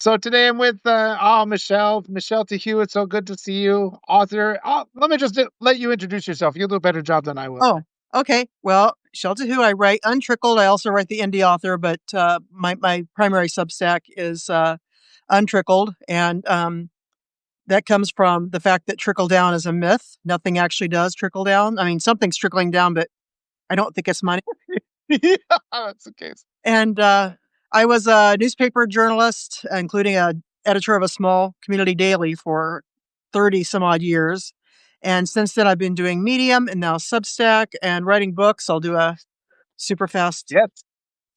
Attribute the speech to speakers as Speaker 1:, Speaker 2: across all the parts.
Speaker 1: So today I'm with Michelle Teheux. It's so good to see you, author. Let me just let you introduce yourself. You'll do a better job than I will.
Speaker 2: Oh, okay. Well, Shelter Who I write Untrickled. I also write the indie author, but my primary Substack is Untrickled, and that comes from the fact that trickle down is a myth. Nothing actually does trickle down. I mean, something's trickling down, but I don't think it's money.
Speaker 1: Yeah, that's the case.
Speaker 2: And I was a newspaper journalist, including a editor of a small community daily for 30 some odd years. And since then, I've been doing Medium and now Substack and writing books. I'll do a super fast,
Speaker 1: Yes,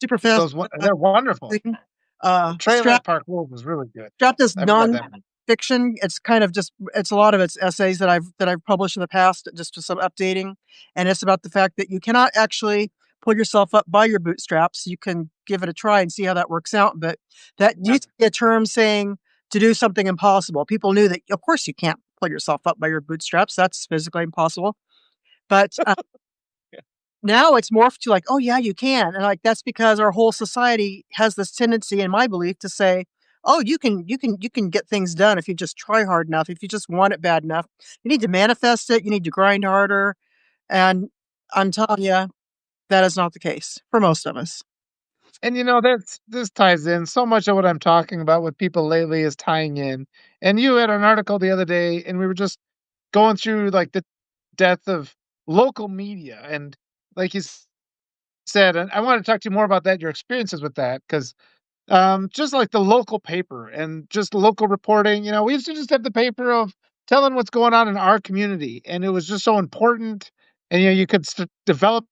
Speaker 2: super fast
Speaker 1: they're wonderful.
Speaker 2: thing.
Speaker 1: Trailer
Speaker 2: Strap
Speaker 1: Park Wolf was really good.
Speaker 2: Strapped is
Speaker 1: I've read that one.
Speaker 2: non-fiction. It's kind of just it's a lot of it's essays that I've published in the past, just some updating, and it's about the fact that you cannot actually pull yourself up by your bootstraps. You can give it a try and see how that works out, but that used to be a term saying to do something impossible. People knew that, of course, you can't pull yourself up by your bootstraps. That's physically impossible. But
Speaker 1: Yeah.
Speaker 2: now it's morphed to like, oh yeah, you can, and like that's because our whole society has this tendency, in my belief, to say, oh, you can get things done if you just try hard enough, if you just want it bad enough. You need to manifest it. You need to grind harder, and I'm telling you, that is not the case for most of us.
Speaker 1: And that's this ties in so much of what I'm talking about with people lately is tying in. And you had an article the other day, and we were just going through like the death of local media, and like said, and I want to talk to you more about that, your experiences with that, because just like the local paper and just local reporting, we used to just have the paper of telling what's going on in our community, and it was just so important. And you could develop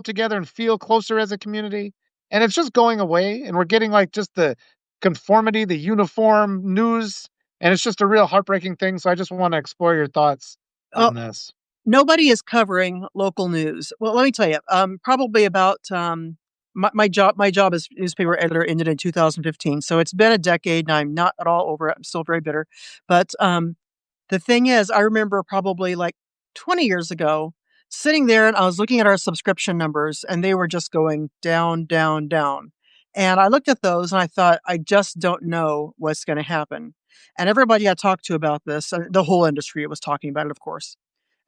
Speaker 1: together and feel closer as a community. And it's just going away, and we're getting like just the conformity, the uniform news, and it's just a real heartbreaking thing. So I just want to explore your thoughts
Speaker 2: Oh,
Speaker 1: on this.
Speaker 2: nobody is covering local news. Well, let me tell you, probably about my job as newspaper editor ended in 2015, so it's been a decade, and I'm not at all over it. I'm still very bitter, but the thing is, I remember probably like 20 years ago sitting there and I was looking at our subscription numbers and they were just going down, down, down. And I looked at those and I thought, I just don't know what's going to happen. And everybody I talked to about this, the whole industry was talking about it, of course.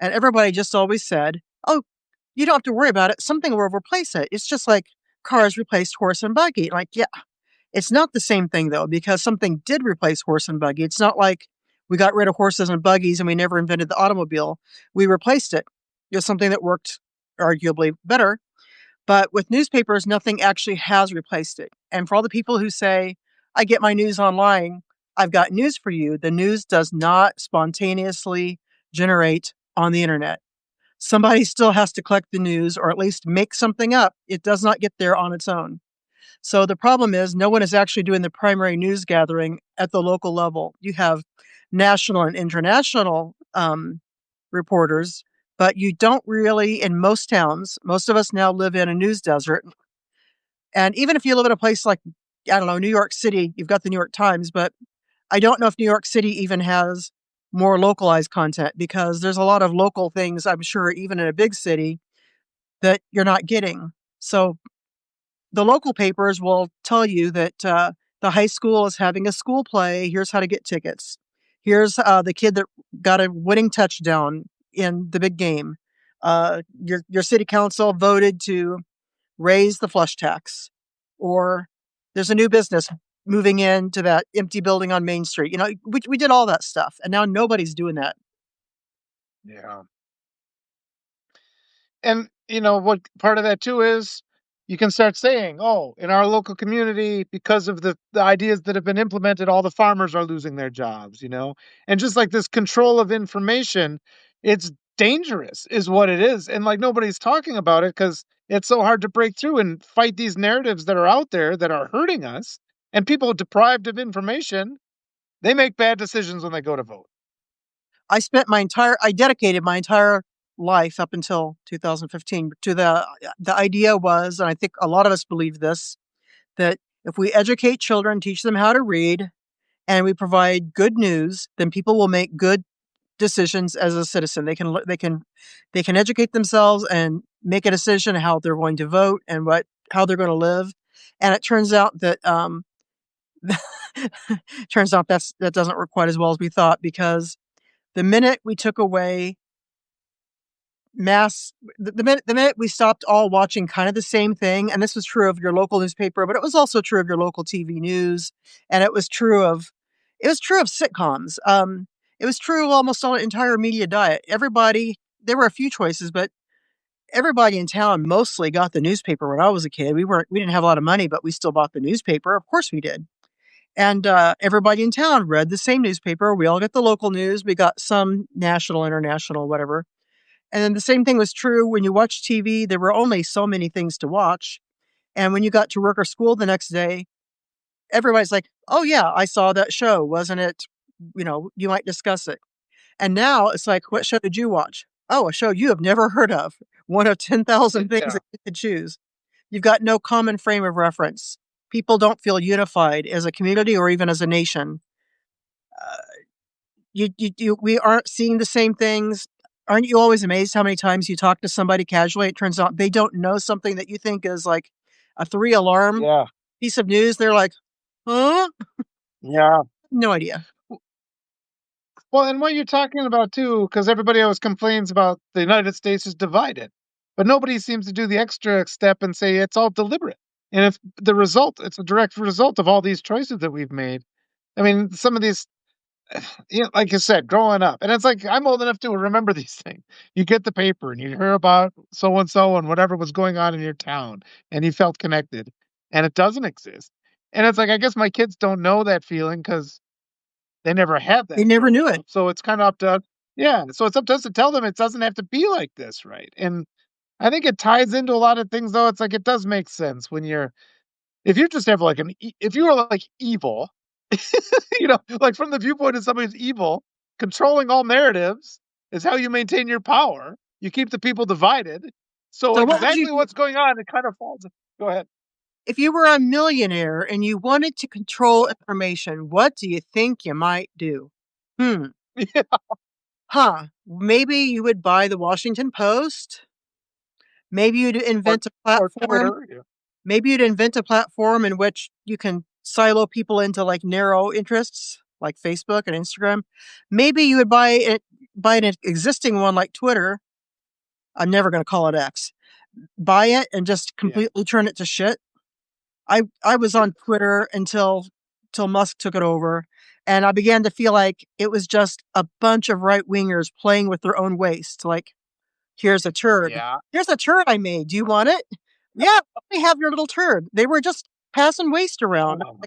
Speaker 2: And everybody just always said, oh, you don't have to worry about it. Something will replace it. It's just like cars replaced horse and buggy. Like, yeah, it's not the same thing though, because something did replace horse and buggy. It's not like we got rid of horses and buggies and we never invented the automobile. We replaced it with something that worked arguably better. But with newspapers, nothing actually has replaced it. And for all the people who say, I get my news online, I've got news for you. The news does not spontaneously generate on the internet. Somebody still has to collect the news or at least make something up. It does not get there on its own. So the problem is no one is actually doing the primary news gathering at the local level. You have national and international reporters, but you don't really, in most towns, most of us now live in a news desert. And even if you live in a place like, I don't know, New York City, you've got the New York Times, but I don't know if New York City even has more localized content because there's a lot of local things, I'm sure, even in a big city that you're not getting. So the local papers will tell you that the high school is having a school play. Here's how to get tickets. Here's the kid that got a winning touchdown in the big game. Your city council voted to raise the flush tax, or there's a new business moving into that empty building on Main Street. We did all that stuff, and now nobody's doing that.
Speaker 1: Yeah. And what part of that too is you can start saying, oh, in our local community, because of the ideas that have been implemented, all the farmers are losing their jobs. And just like this control of information, it's dangerous, is what it is. And like nobody's talking about it because it's so hard to break through and fight these narratives that are out there that are hurting us. And people deprived of information, they make bad decisions when they go to vote.
Speaker 2: I dedicated my entire life up until 2015 to the idea was, and I think a lot of us believe this, that if we educate children, teach them how to read, and we provide good news, then people will make good decisions as a citizen. They can educate themselves and make a decision how they're going to vote and how they're going to live. And it turns out that Turns out that doesn't work quite as well as we thought because the minute we took away mass the minute we stopped all watching kind of the same thing, and this was true of your local newspaper, but it was also true of your local TV news, and it was true of sitcoms. It was true of almost all entire media diet. Everybody there were a few choices, but everybody in town mostly got the newspaper when I was a kid. We didn't have a lot of money, but we still bought the newspaper. Of course we did. And everybody in town read the same newspaper. We all get the local news. We got some national, international, whatever. And then the same thing was true when you watched TV. There were only so many things to watch. And when you got to work or school the next day, everybody's like, oh, yeah, I saw that show. Wasn't it? You might discuss it. And now it's like, what show did you watch? Oh, a show you have never heard of. One of 10,000 things
Speaker 1: Yeah.
Speaker 2: that you could choose. You've got no common frame of reference. People don't feel unified as a community or even as a nation. Uh, we aren't seeing the same things. Aren't you always amazed how many times you talk to somebody casually? It turns out they don't know something that you think is like a three alarm
Speaker 1: Yeah.
Speaker 2: piece of news. They're like, huh?
Speaker 1: Yeah.
Speaker 2: No idea.
Speaker 1: Well, and what you're talking about too, because everybody always complains about the United States is divided, but nobody seems to do the extra step and say it's all deliberate. And if the result, it's a direct result of all these choices that we've made. I mean, some of these, like you said, growing up, and it's like I'm old enough to remember these things. You get the paper and you hear about so and whatever was going on in your town, and you felt connected, and it doesn't exist. And it's like I guess my kids don't know that feeling because they never had
Speaker 2: They
Speaker 1: that
Speaker 2: never
Speaker 1: growing
Speaker 2: knew it.
Speaker 1: up. So it's kinda up to us. Yeah, so it's up to us to tell them it doesn't have to be like this, right? And I think it ties into a lot of things, though. It's like it does make sense when you're if you just have like if you were like evil, like from the viewpoint of somebody who's evil, controlling all narratives is how you maintain your power. You keep the people divided. So
Speaker 2: So, what would you
Speaker 1: exactly
Speaker 2: do
Speaker 1: what's going on, it kind of falls. Go ahead.
Speaker 2: if you were a millionaire and you wanted to control information? What do you think you might do? Hmm. Huh. Maybe you would buy the Washington Post. Maybe you'd
Speaker 1: or
Speaker 2: invent a
Speaker 1: or
Speaker 2: platform
Speaker 1: Twitter. Yeah.
Speaker 2: Maybe you'd invent a platform in which you can silo people into, like, narrow interests, like Facebook and Instagram. Maybe you would buy an existing one like Twitter. I'm never gonna call it X. Buy it and just
Speaker 1: Yeah.
Speaker 2: completely turn it to shit. I was on Twitter until till Musk took it over, and I began to feel like it was just a bunch of right wingers playing with their own waste, like, "Here's a turd.
Speaker 1: Yeah.
Speaker 2: Here's a turd I made. Do you want it? Yeah, let me have your little turd." They were just passing waste around.
Speaker 1: Oh,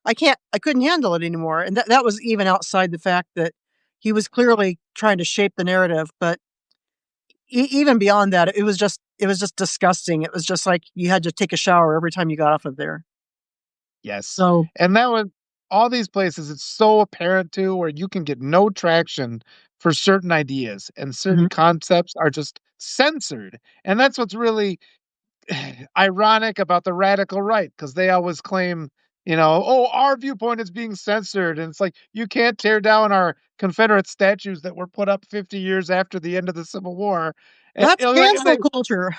Speaker 2: Like, I couldn't handle it anymore, and that was even outside the fact that he was clearly trying to shape the narrative, but even beyond that, it was just disgusting. It was just like you had to take a shower every time you got off of there.
Speaker 1: yes.
Speaker 2: So
Speaker 1: And that was all these places, it's so apparent too, where you can get no traction for certain ideas and certain
Speaker 2: mhm.
Speaker 1: concepts are just censored. And that's what's really ironic about the radical right, because they always claim, oh, our viewpoint is being censored. And it's like, you can't tear down our Confederate statues that were put up 50 years after the end of the Civil War.
Speaker 2: That's
Speaker 1: And
Speaker 2: cancel
Speaker 1: they,
Speaker 2: culture.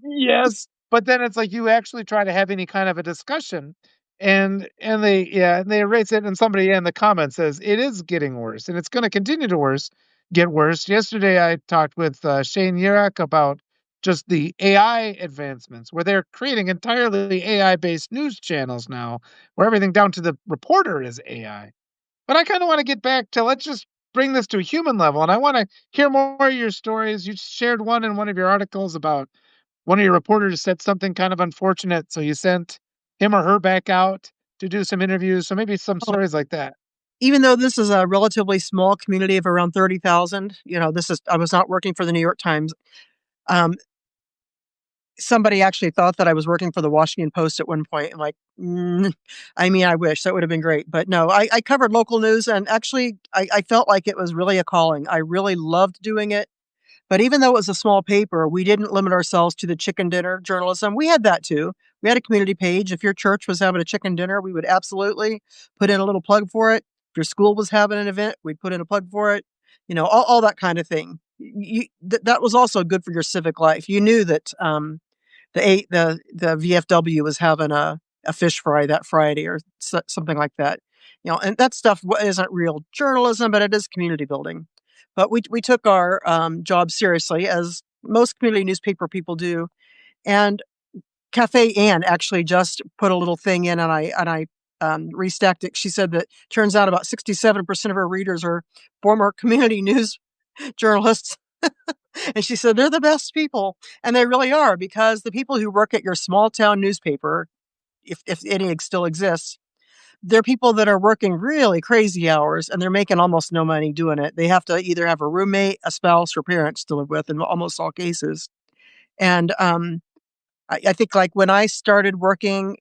Speaker 1: yes, but then it's like you actually try to have any kind of a discussion, and they erase it, and somebody in the comments says it is getting worse, and it's going to continue to get worse. Yesterday, I talked with Shane Yurek about just the AI advancements, where they're creating entirely AI based news channels now, where everything down to the reporter is AI. But I kind of want to get back to let's just bring this to a human level, and I want to hear more of your stories. You shared one in one of your articles about one of your reporters said something kind of unfortunate, so you sent him or her back out to do some interviews. So maybe some
Speaker 2: Oh,
Speaker 1: stories like that.
Speaker 2: even though this is a relatively small community of around 30,000, this is I was not working for the New York Times. Um, Somebody actually thought that I was working for the Washington Post at one point. I'm like, I mean, I wish that would have been great, but no, I covered local news, and actually, I felt like it was really a calling. I really loved doing it. But even though it was a small paper, we didn't limit ourselves to the chicken dinner journalism. We had that too. We had a community page. If your church was having a chicken dinner, we would absolutely put in a little plug for it. If your school was having an event, we'd put in a plug for it. All that kind of thing. That was also good for your civic life. You knew that the VFW was having a fish fry that Friday or something like that. And that stuff isn't real journalism, but it is community building. But we took our job seriously, as most community newspaper people do. And Cafe Ann actually just put a little thing in, and I restacked it. She said that turns out about 67% of her readers are former community news journalists. And she said they're the best people, and they really are, because the people who work at your small town newspaper, if any still exists, they're people that are working really crazy hours, and they're making almost no money doing it. They have to either have a roommate, a spouse, or parents to live with in almost all cases. And I think, like, when I started working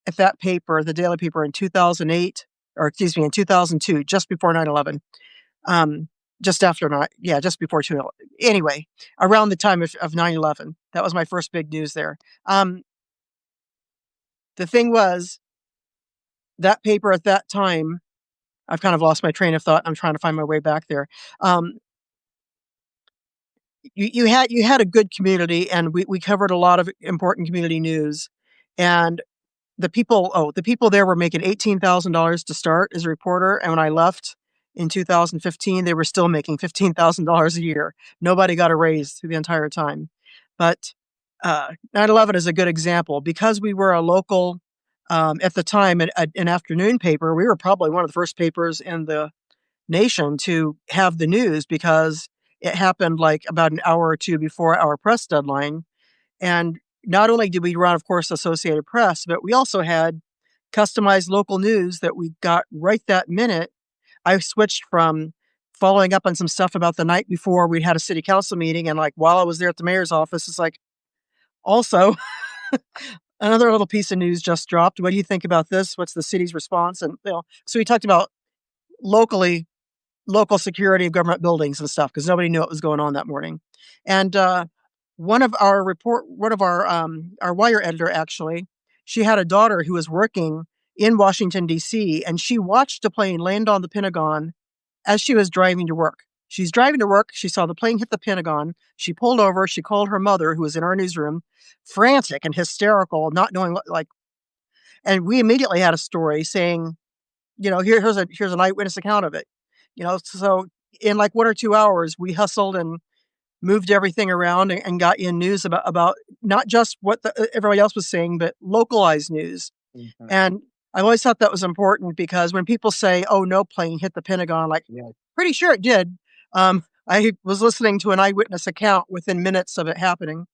Speaker 2: at that paper, the daily paper, in 2008, or excuse me, in 2002, just before 9/11, um, just after nine, yeah, just before two. Anyway, around the time of 9/11, that was my first big news there. Um, the thing was, that paper at that time, I've kind of lost my train of thought. I'm trying to find my way back there. Um, you had a good community, and we covered a lot of important community news, and the people there were making $18,000 to start as a reporter, and when I left in 2015, they were still making $15,000 a year. Nobody got a raise through the entire time. But 9/11 is a good example, because we were a local, at the time, an afternoon paper. We were probably one of the first papers in the nation to have the news, because it happened like about an hour or two before our press deadline. And not only did we run, of course, Associated Press, but we also had customized local news that we got right that minute. I switched from following up on some stuff about the night before we had a city council meeting, and, like, while I was there at the mayor's office, it's like, also, another little piece of news just dropped. What do you think about this? What's the city's response? And so we talked about locally local security of government buildings and stuff, because nobody knew what was going on that morning. And one of our wire editor, actually, she had a daughter who was working in Washington D.C., and she watched a plane land on the Pentagon as she was driving to work. She's driving to work. She saw the plane hit the Pentagon. She pulled over. She called her mother, who was in our newsroom, frantic and hysterical, not knowing what, like. And we immediately had a story saying, here's an eyewitness account of it. So in like 1 or 2 hours, we hustled and moved everything around, and got in news about not just what everybody else was saying, but localized news.
Speaker 1: Mhm.
Speaker 2: And I always thought that was important, because when people say, "Oh, no plane hit the Pentagon," like,
Speaker 1: Yeah.
Speaker 2: pretty sure it did. I was listening to an eyewitness account within minutes of it happening.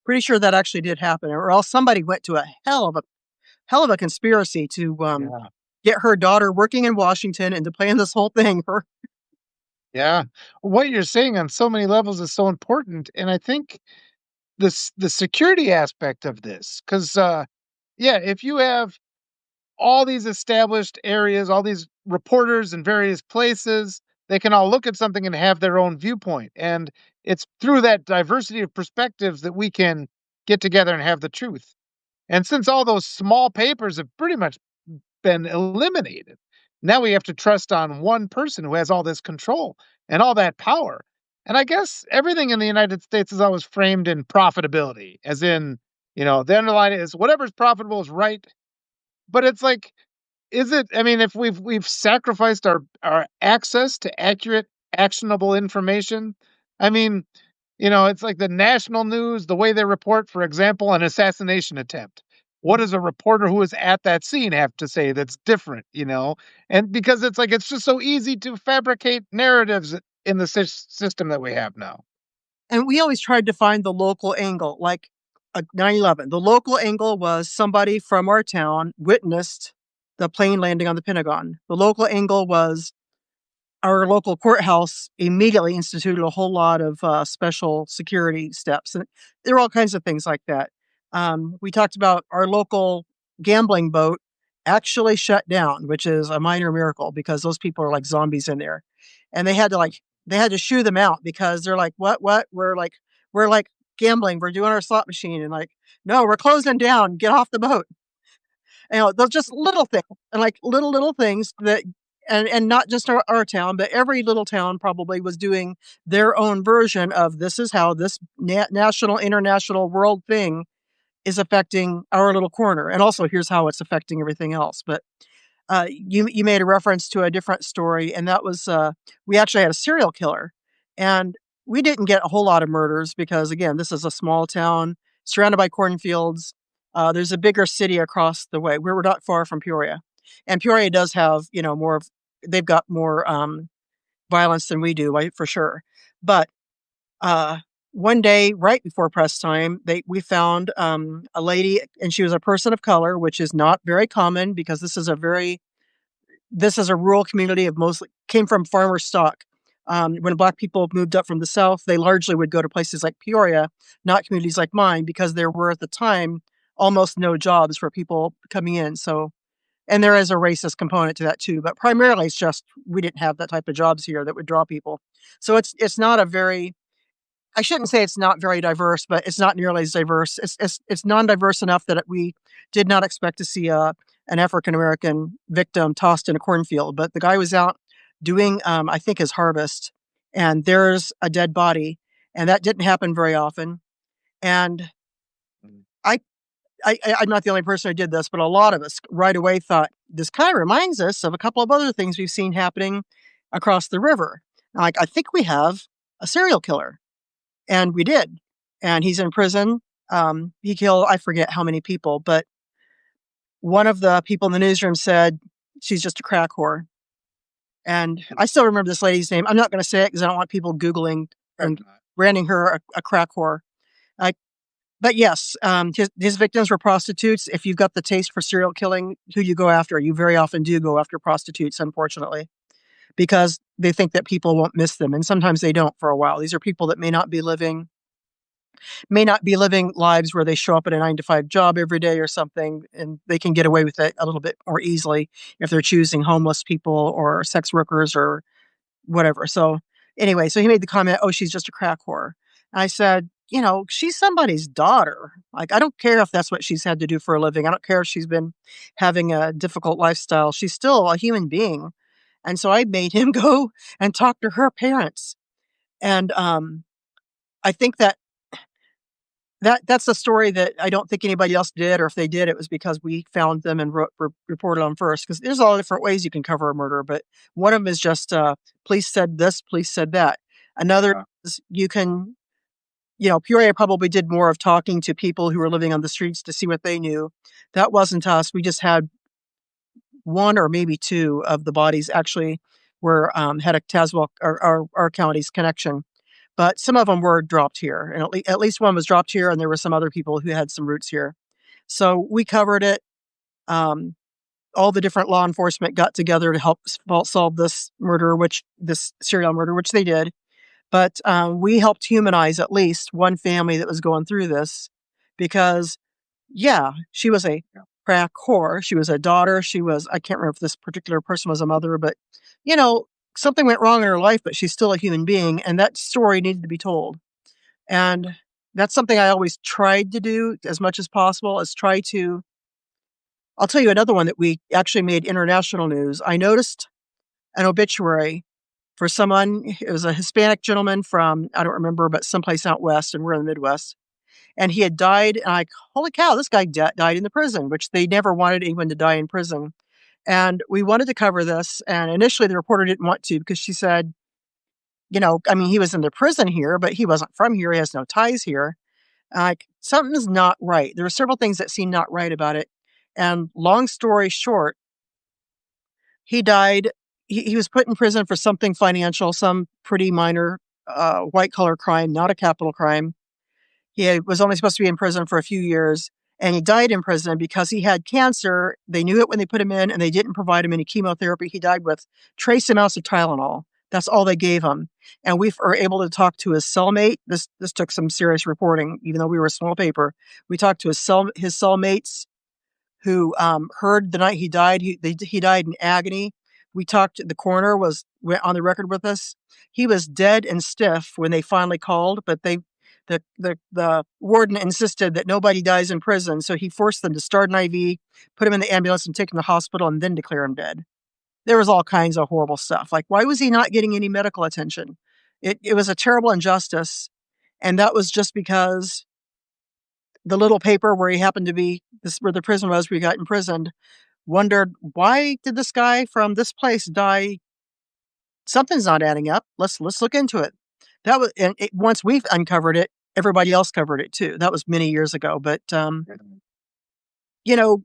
Speaker 2: Pretty sure that actually did happen, or else somebody went to a hell of a conspiracy to
Speaker 1: Yeah.
Speaker 2: get her daughter working in Washington and to plan this whole thing for.
Speaker 1: Yeah. What you're saying on so many levels is so important, and I think the security aspect of this, because yeah, if you have all these established areas, all these reporters in various places, they can all look at something and have their own viewpoint. And it's through that diversity of perspectives that we can get together and have the truth. And since all those small papers have pretty much been eliminated, now we have to trust on one person who has all this control and all that power. And I guess everything in the United States is always framed in profitability, as in, the underline is whatever's profitable is right. But it's like, is it, I mean, if we've sacrificed our access to accurate, actionable information, I mean, it's like the national news, the way they report, for example, an assassination attempt. What does a reporter who was at that scene have to say that's different? And because it's like it's just so easy to fabricate narratives in the system that we have now.
Speaker 2: And we always tried to find the local angle, like 9/11. The local angle was somebody from our town witnessed the plane landing on the Pentagon. The local angle was our local courthouse immediately instituted a whole lot of special security steps, and there were all kinds of things like that. We talked about our local gambling boat actually shut down, which is a minor miracle, because those people are like zombies in there, and they had to shoo them out, because they're like, "What? We're like gambling. We're doing our slot machine," and like, "No, we're closing down. Get off the boat." Those just little things, and like little things that, and not just our town, but every little town probably was doing their own version of, this is how this national, international, world thing is affecting our little corner, and also here's how it's affecting everything else. But you made a reference to a different story, and that was we actually had a serial killer, and we didn't get a whole lot of murders because again, this is a small town surrounded by cornfields. There's a bigger city across the way. We're not far from Peoria, and Peoria does have more of they've got more violence than we do, for sure. But uh, one day, right before press time, we found a lady, and she was a person of color, which is not very common because this is a rural community of mostly came from farmer stock. When black people moved up from the South, they largely would go to places like Peoria, not communities like mine, because there were at the time almost no jobs for people coming in. So, and there is a racist component to that too, but primarily it's just we didn't have that type of jobs here that would draw people. So it's not a very I shouldn't say it's not very diverse, but it's not nearly as diverse. It's non-diverse enough that we did not expect to see an African American victim tossed in a cornfield. But the guy was out doing, I think, his harvest, and there's a dead body, and that didn't happen very often. And I, I'm not the only person who did this, but a lot of us right away thought this kind of reminds us of a couple of other things we've seen happening across the river. Like I think we have a serial killer. And we did. And he's in prison. He killed, I forget how many people, but one of the people in the newsroom said, she's just a crack whore. And I still remember this lady's name. I'm not going to say it because I don't want people Googling and branding her a crack whore. I, but yes, his victims were prostitutes. If you've got the taste for serial killing, who you go after, you very often do go after prostitutes, unfortunately, because they think that people won't miss them. And sometimes they don't for a while. These are people that may not be living lives where they show up at a 9 to 5 job every day or something, and they can get away with it a little bit more easily if they're choosing homeless people or sex workers or whatever. So anyway, so he made the comment, oh, she's just a crack whore. And I said, she's somebody's daughter. Like, I don't care if that's what she's had to do for a living. I don't care if she's been having a difficult lifestyle. She's still a human being. And so I made him go and talk to her parents. And I think that's a story that I don't think anybody else did, or if they did, it was because we found them and reported on first. Because there's all different ways you can cover a murder, but one of them is just police said this, police said that. Another is you can, Peoria probably did more of talking to people who were living on the streets to see what they knew. That wasn't us. We just had one or maybe two of the bodies actually were had a Tazewell or our county's connection. But some of them were dropped here, and at least one was dropped here, and there were some other people who had some roots here. So we covered it. All the different law enforcement got together to help solve this serial murder, which they did. But we helped humanize at least one family that was going through this because, yeah, she was a crack whore. She was a daughter. I can't remember if this particular person was a mother, but, something went wrong in her life, but she's still a human being. And that story needed to be told. And that's something I always tried to do as much as possible is I'll tell you another one that we actually made international news. I noticed an obituary for someone. It was a Hispanic gentleman from, I don't remember, but someplace out west, and we're in the Midwest. And he had died, and holy cow, this guy died in the prison, which they never wanted anyone to die in prison. And we wanted to cover this. And initially the reporter didn't want to because she said, he was in the prison here, but he wasn't from here. He has no ties here. Like, something's not right. There were several things that seemed not right about it. And long story short, he died. He was put in prison for something financial, some pretty minor white collar crime, not a capital crime. He was only supposed to be in prison for a few years, and he died in prison because he had cancer. They knew it when they put him in, and they didn't provide him any chemotherapy. He died with trace amounts of Tylenol. That's all they gave him. And we were able to talk to his cellmate. This took some serious reporting, even though we were a small paper. We talked to his cellmates who heard the night he died. He died in agony. We talked. The coroner went on the record with us. He was dead and stiff when they finally called, but the warden insisted that nobody dies in prison, so he forced them to start an IV, put him in the ambulance, and take him to the hospital, and then declare him dead. There was all kinds of horrible stuff. Like, why was he not getting any medical attention? It was a terrible injustice, and that was just because the little paper where he happened to be this where the prison was where he got imprisoned, wondered why did this guy from this place die? Something's not adding up. Let's look into it. That was and once we've uncovered it, everybody else covered it too. That was many years ago, but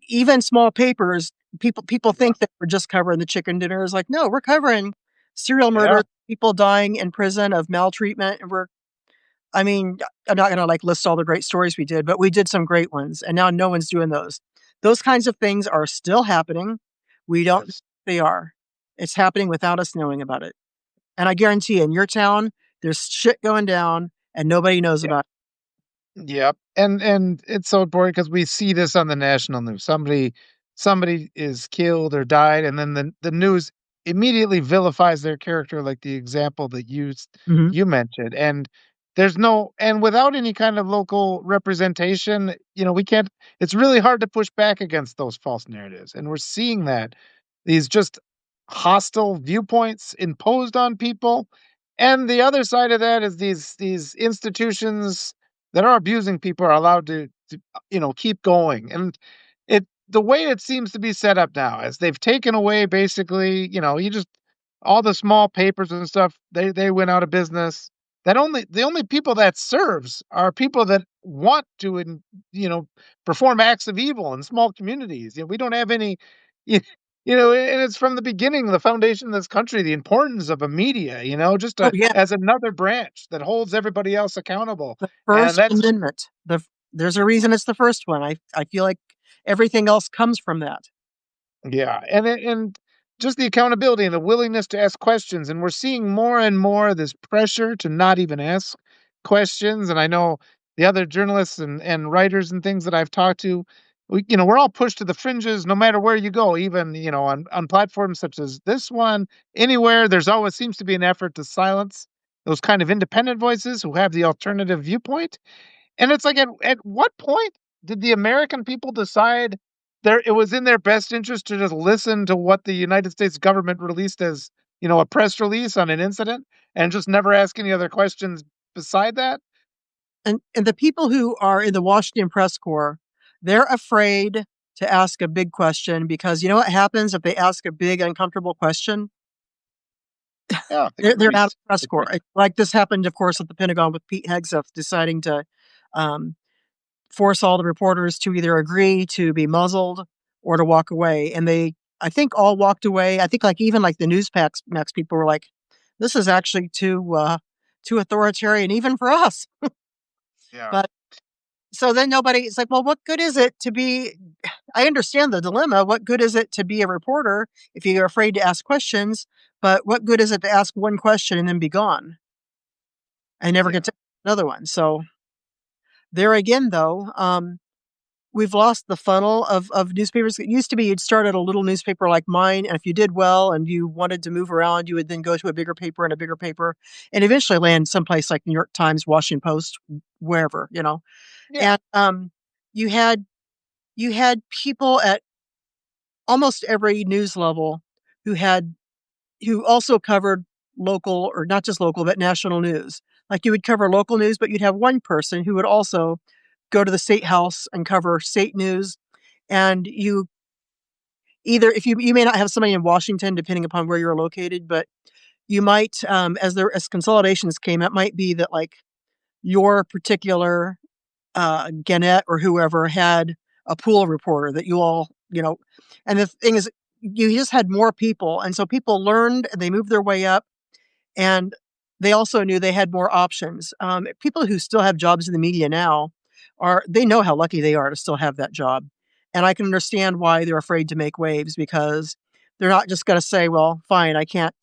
Speaker 2: even small papers, people
Speaker 1: Yeah.
Speaker 2: think that we're just covering the chicken dinner. Is like, no, we're covering serial
Speaker 1: Yeah.
Speaker 2: murders, people dying in prison of maltreatment, and I mean, I'm not gonna like list all the great stories we did, but we did some great ones, and now no one's doing those. Those kinds of things are still happening. We don't know
Speaker 1: Yes.
Speaker 2: they are. It's happening without us knowing about it. And I guarantee you, in your town, there's shit going down and nobody knows about it.
Speaker 1: Yep, and it's so important because we see this on the national news. Somebody is killed or died, and then the news immediately vilifies their character, like the example that
Speaker 2: Mhm.
Speaker 1: you mentioned. And there's no and without any kind of local representation, we can't. It's really hard to push back against those false narratives, and we're seeing that these just hostile viewpoints imposed on people. And the other side of that is these institutions that are abusing people are allowed to keep going. And the way it seems to be set up now is they've taken away basically, you just all the small papers and stuff, they went out of business. That only the only people that serves are people that want to you know perform acts of evil in small communities. We don't have any you, and it's from the beginning, the foundation of this country, the importance of a media, just
Speaker 2: Oh, yeah.
Speaker 1: as another branch that holds everybody else accountable.
Speaker 2: The
Speaker 1: And
Speaker 2: First
Speaker 1: that's
Speaker 2: Amendment. There's a reason it's the first one. I feel like everything else comes from that.
Speaker 1: Yeah, and just the accountability and the willingness to ask questions, and we're seeing more and more of this pressure to not even ask questions. And I know the other journalists and writers and things that I've talked to, we're all pushed to the fringes no matter where you go, even on platforms such as this one. Anywhere there's always seems to be an effort to silence those kind of independent voices who have the alternative viewpoint. And it's like at what point did the American people decide it was in their best interest to just listen to what the United States government released as, a press release on an incident and just never ask any other questions beside that?
Speaker 2: And the people who are in the Washington press corps, they're afraid to ask a big question because you know what happens if they ask a big uncomfortable question?
Speaker 1: Yeah, they get
Speaker 2: They're out of
Speaker 1: released.
Speaker 2: the press corps. Like this happened, of course, at the Pentagon with Pete Hegseth deciding to um, force all the reporters to either agree to be muzzled or to walk away. And they, I think, all walked away. I think, like even like the Newsmax people were like, "This is actually too authoritarian, even for us."
Speaker 1: Yeah,
Speaker 2: But so then nobody. It's like, well, what good is it to be? I understand the dilemma. What good is it to be a reporter if you're afraid to ask questions? But what good is it to ask one question and then be gone and never get
Speaker 1: yeah,
Speaker 2: to another one? So there again, though, we've lost the funnel of newspapers. It used to be you'd start at a little newspaper like mine, and if you did well and you wanted to move around, you would then go to a bigger paper and a bigger paper, and eventually land someplace like New York Times, Washington Post, wherever.
Speaker 1: yeah,
Speaker 2: And you had you had people at almost every news level who had who also covered local or not just local but national news. Like you would cover local news, but you'd have one person who would also go to the state house and cover state news. And you either if you may not have somebody in Washington depending upon where you're located, but you might as consolidations came, it might be that like your particular Gannett or whoever had a pool reporter that you all. And the thing is, you just had more people, and so people learned and they moved their way up, and they also knew they had more options. People who still have jobs in the media now they know how lucky they are to still have that job, and I can understand why they're afraid to make waves because they're not just going to say, "Well, fine, I can't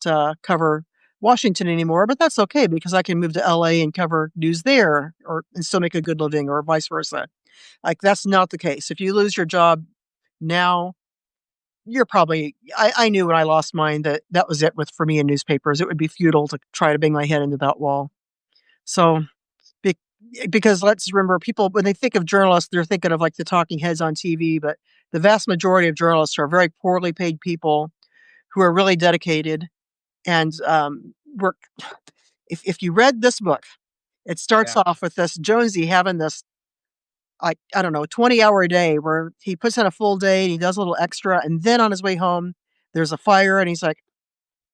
Speaker 2: cover Washington anymore, but that's okay because I can move to LA and cover news there, or and still make a good living, or vice versa." Like that's not the case. If you lose your job now, you're probably I knew when I lost mine that that was it with for me in newspapers. It would be futile to try to bang my head into that wall. So, be because let's remember, people, when they think of journalists, they're thinking of, like, the talking heads on TV, but the vast majority of journalists are very poorly paid people who are really dedicated and, work if you read this book, it starts
Speaker 1: yeah,
Speaker 2: off with this Jonesy having this like, I don't know, 20-hour a day where he puts in a full day and he does a little extra, and then on his way home, there's a fire, and he's like,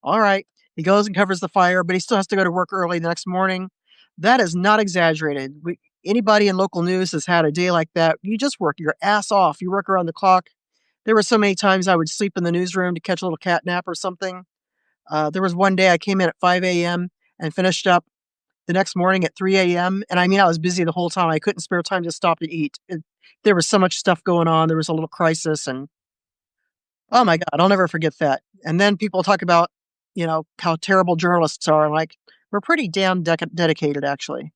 Speaker 2: "All right." He goes and covers the fire, but he still has to go to work early the next morning. That is not exaggerated. Anybody in local news has had a day like that. You just work your ass off. You work around the clock. There were so many times I would sleep in the newsroom to catch a little cat nap or something. There was one day I came in at 5 a.m. and finished up the next morning at 3 a.m. And I mean, I was busy the whole time. I couldn't spare time to stop to eat. There was so much stuff going on. There was a little crisis, and oh my God, I'll never forget that. And then people talk about, how terrible journalists are. I'm like, we're pretty damn dedicated, actually.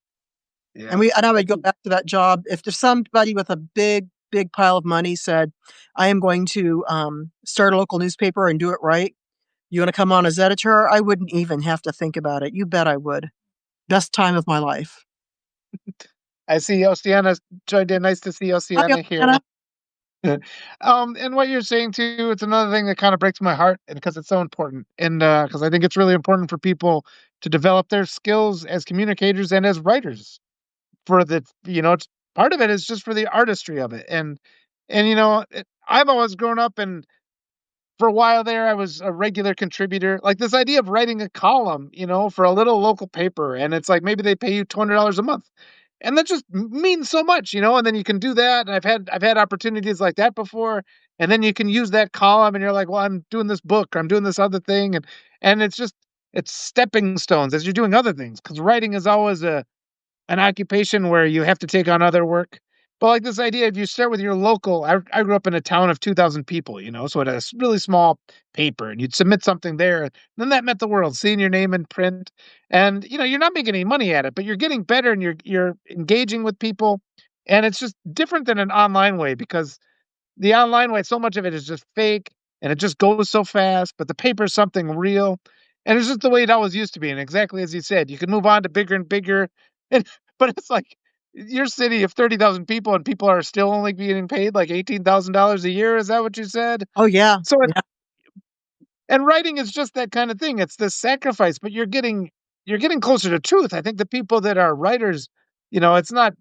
Speaker 1: Yeah.
Speaker 2: And I would go back to that job if there's somebody with a big, big pile of money said, "I am going to start a local newspaper and do it right. You want to come on as editor?" I wouldn't even have to think about it. You bet I would. Best time of my life.
Speaker 1: I see Oceana joined in. Nice to see
Speaker 2: Hi,
Speaker 1: Oceana here.
Speaker 2: Anna.
Speaker 1: And what you're saying too, it's another thing that kind of breaks my heart, and because it's so important, and because I think it's really important for people to develop their skills as communicators and as writers. For the, it's part of it is just for the artistry of it, and I've always grown up and for a while there, I was a regular contributor. Like this idea of writing a column, for a little local paper, and it's like maybe they pay you $200 a month, and that just means so much, And then you can do that. And I've had opportunities like that before, and then you can use that column, and you're like, well, I'm doing this book, or I'm doing this other thing, and it's stepping stones as you're doing other things because writing is always an occupation where you have to take on other work. But like this idea, if you start with your local, I grew up in a town of 2,000 people, so it had a really small paper, and you'd submit something there. And then that meant the world, seeing your name in print, and you're not making any money at it, but you're getting better, and you're engaging with people, and it's just different than an online way because the online way, so much of it is just fake and it just goes so fast, but the paper is something real. And it's just the way it always used to be. And exactly as you said, you can move on to bigger and bigger. And but it's like your city of 30,000 people and people are still only getting paid like $18,000 a year. Is that what you said?
Speaker 2: Oh, yeah.
Speaker 1: So
Speaker 2: Yeah.
Speaker 1: and writing is just that kind of thing. It's this sacrifice, but you're getting closer to truth. I think the people that are writers, it's not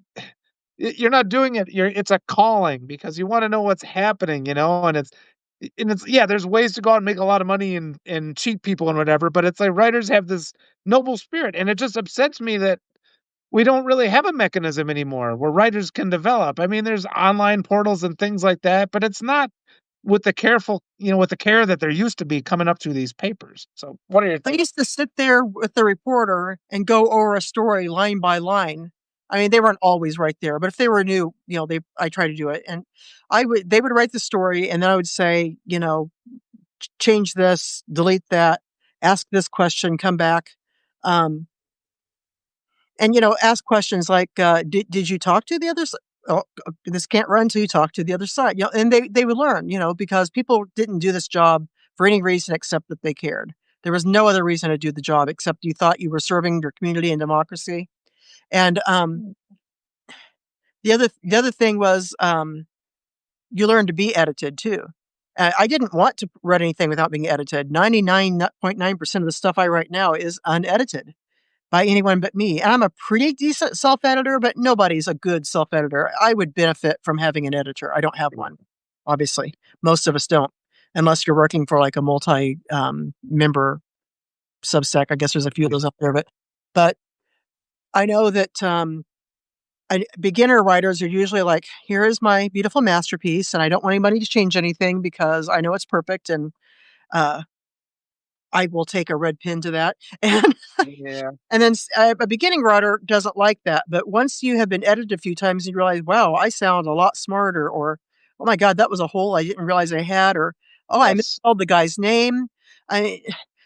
Speaker 1: you're not doing it. It's a calling because you want to know what's happening, and it's yeah, there's ways to go out and make a lot of money and cheat people and whatever, but it's like writers have this noble spirit, and it just upsets me that we don't really have a mechanism anymore where writers can develop. I mean, there's online portals and things like that, but it's not with the care that there used to be coming up through these papers. So, what are your
Speaker 2: I
Speaker 1: thoughts?
Speaker 2: used to sit there with the reporter and go over a story line by line. I mean, they weren't always right there, but if they were new, I try to do it. And they would write the story, and then I would say, change this, delete that, ask this question, come back. Um, and ask questions like, did you talk to the other side? Oh, this can't run until you talk to the other side. And they would learn, because people didn't do this job for any reason except that they cared. There was no other reason to do the job except you thought you were serving your community and democracy. And the other thing was, you learn to be edited too. I didn't want to write anything without being edited. 99.9% of the stuff I write now is unedited by anyone but me. And I'm a pretty decent self editor, but nobody's a good self editor. I would benefit from having an editor. I don't have one, obviously. Most of us don't, unless you're working for like a multi member Substack. I guess there's a few of those up there, but I know that beginner writers are usually like, here is my beautiful masterpiece, and I don't want anybody to change anything because I know it's perfect, and uh, I will take a red pin to that.
Speaker 1: Yeah.
Speaker 2: And then a beginning writer doesn't like that. But once you have been edited a few times, you realize, wow, I sound a lot smarter, or oh my God, that was a hole I didn't realize I had, or oh, I
Speaker 1: Yes.
Speaker 2: misspelled the guy's name. I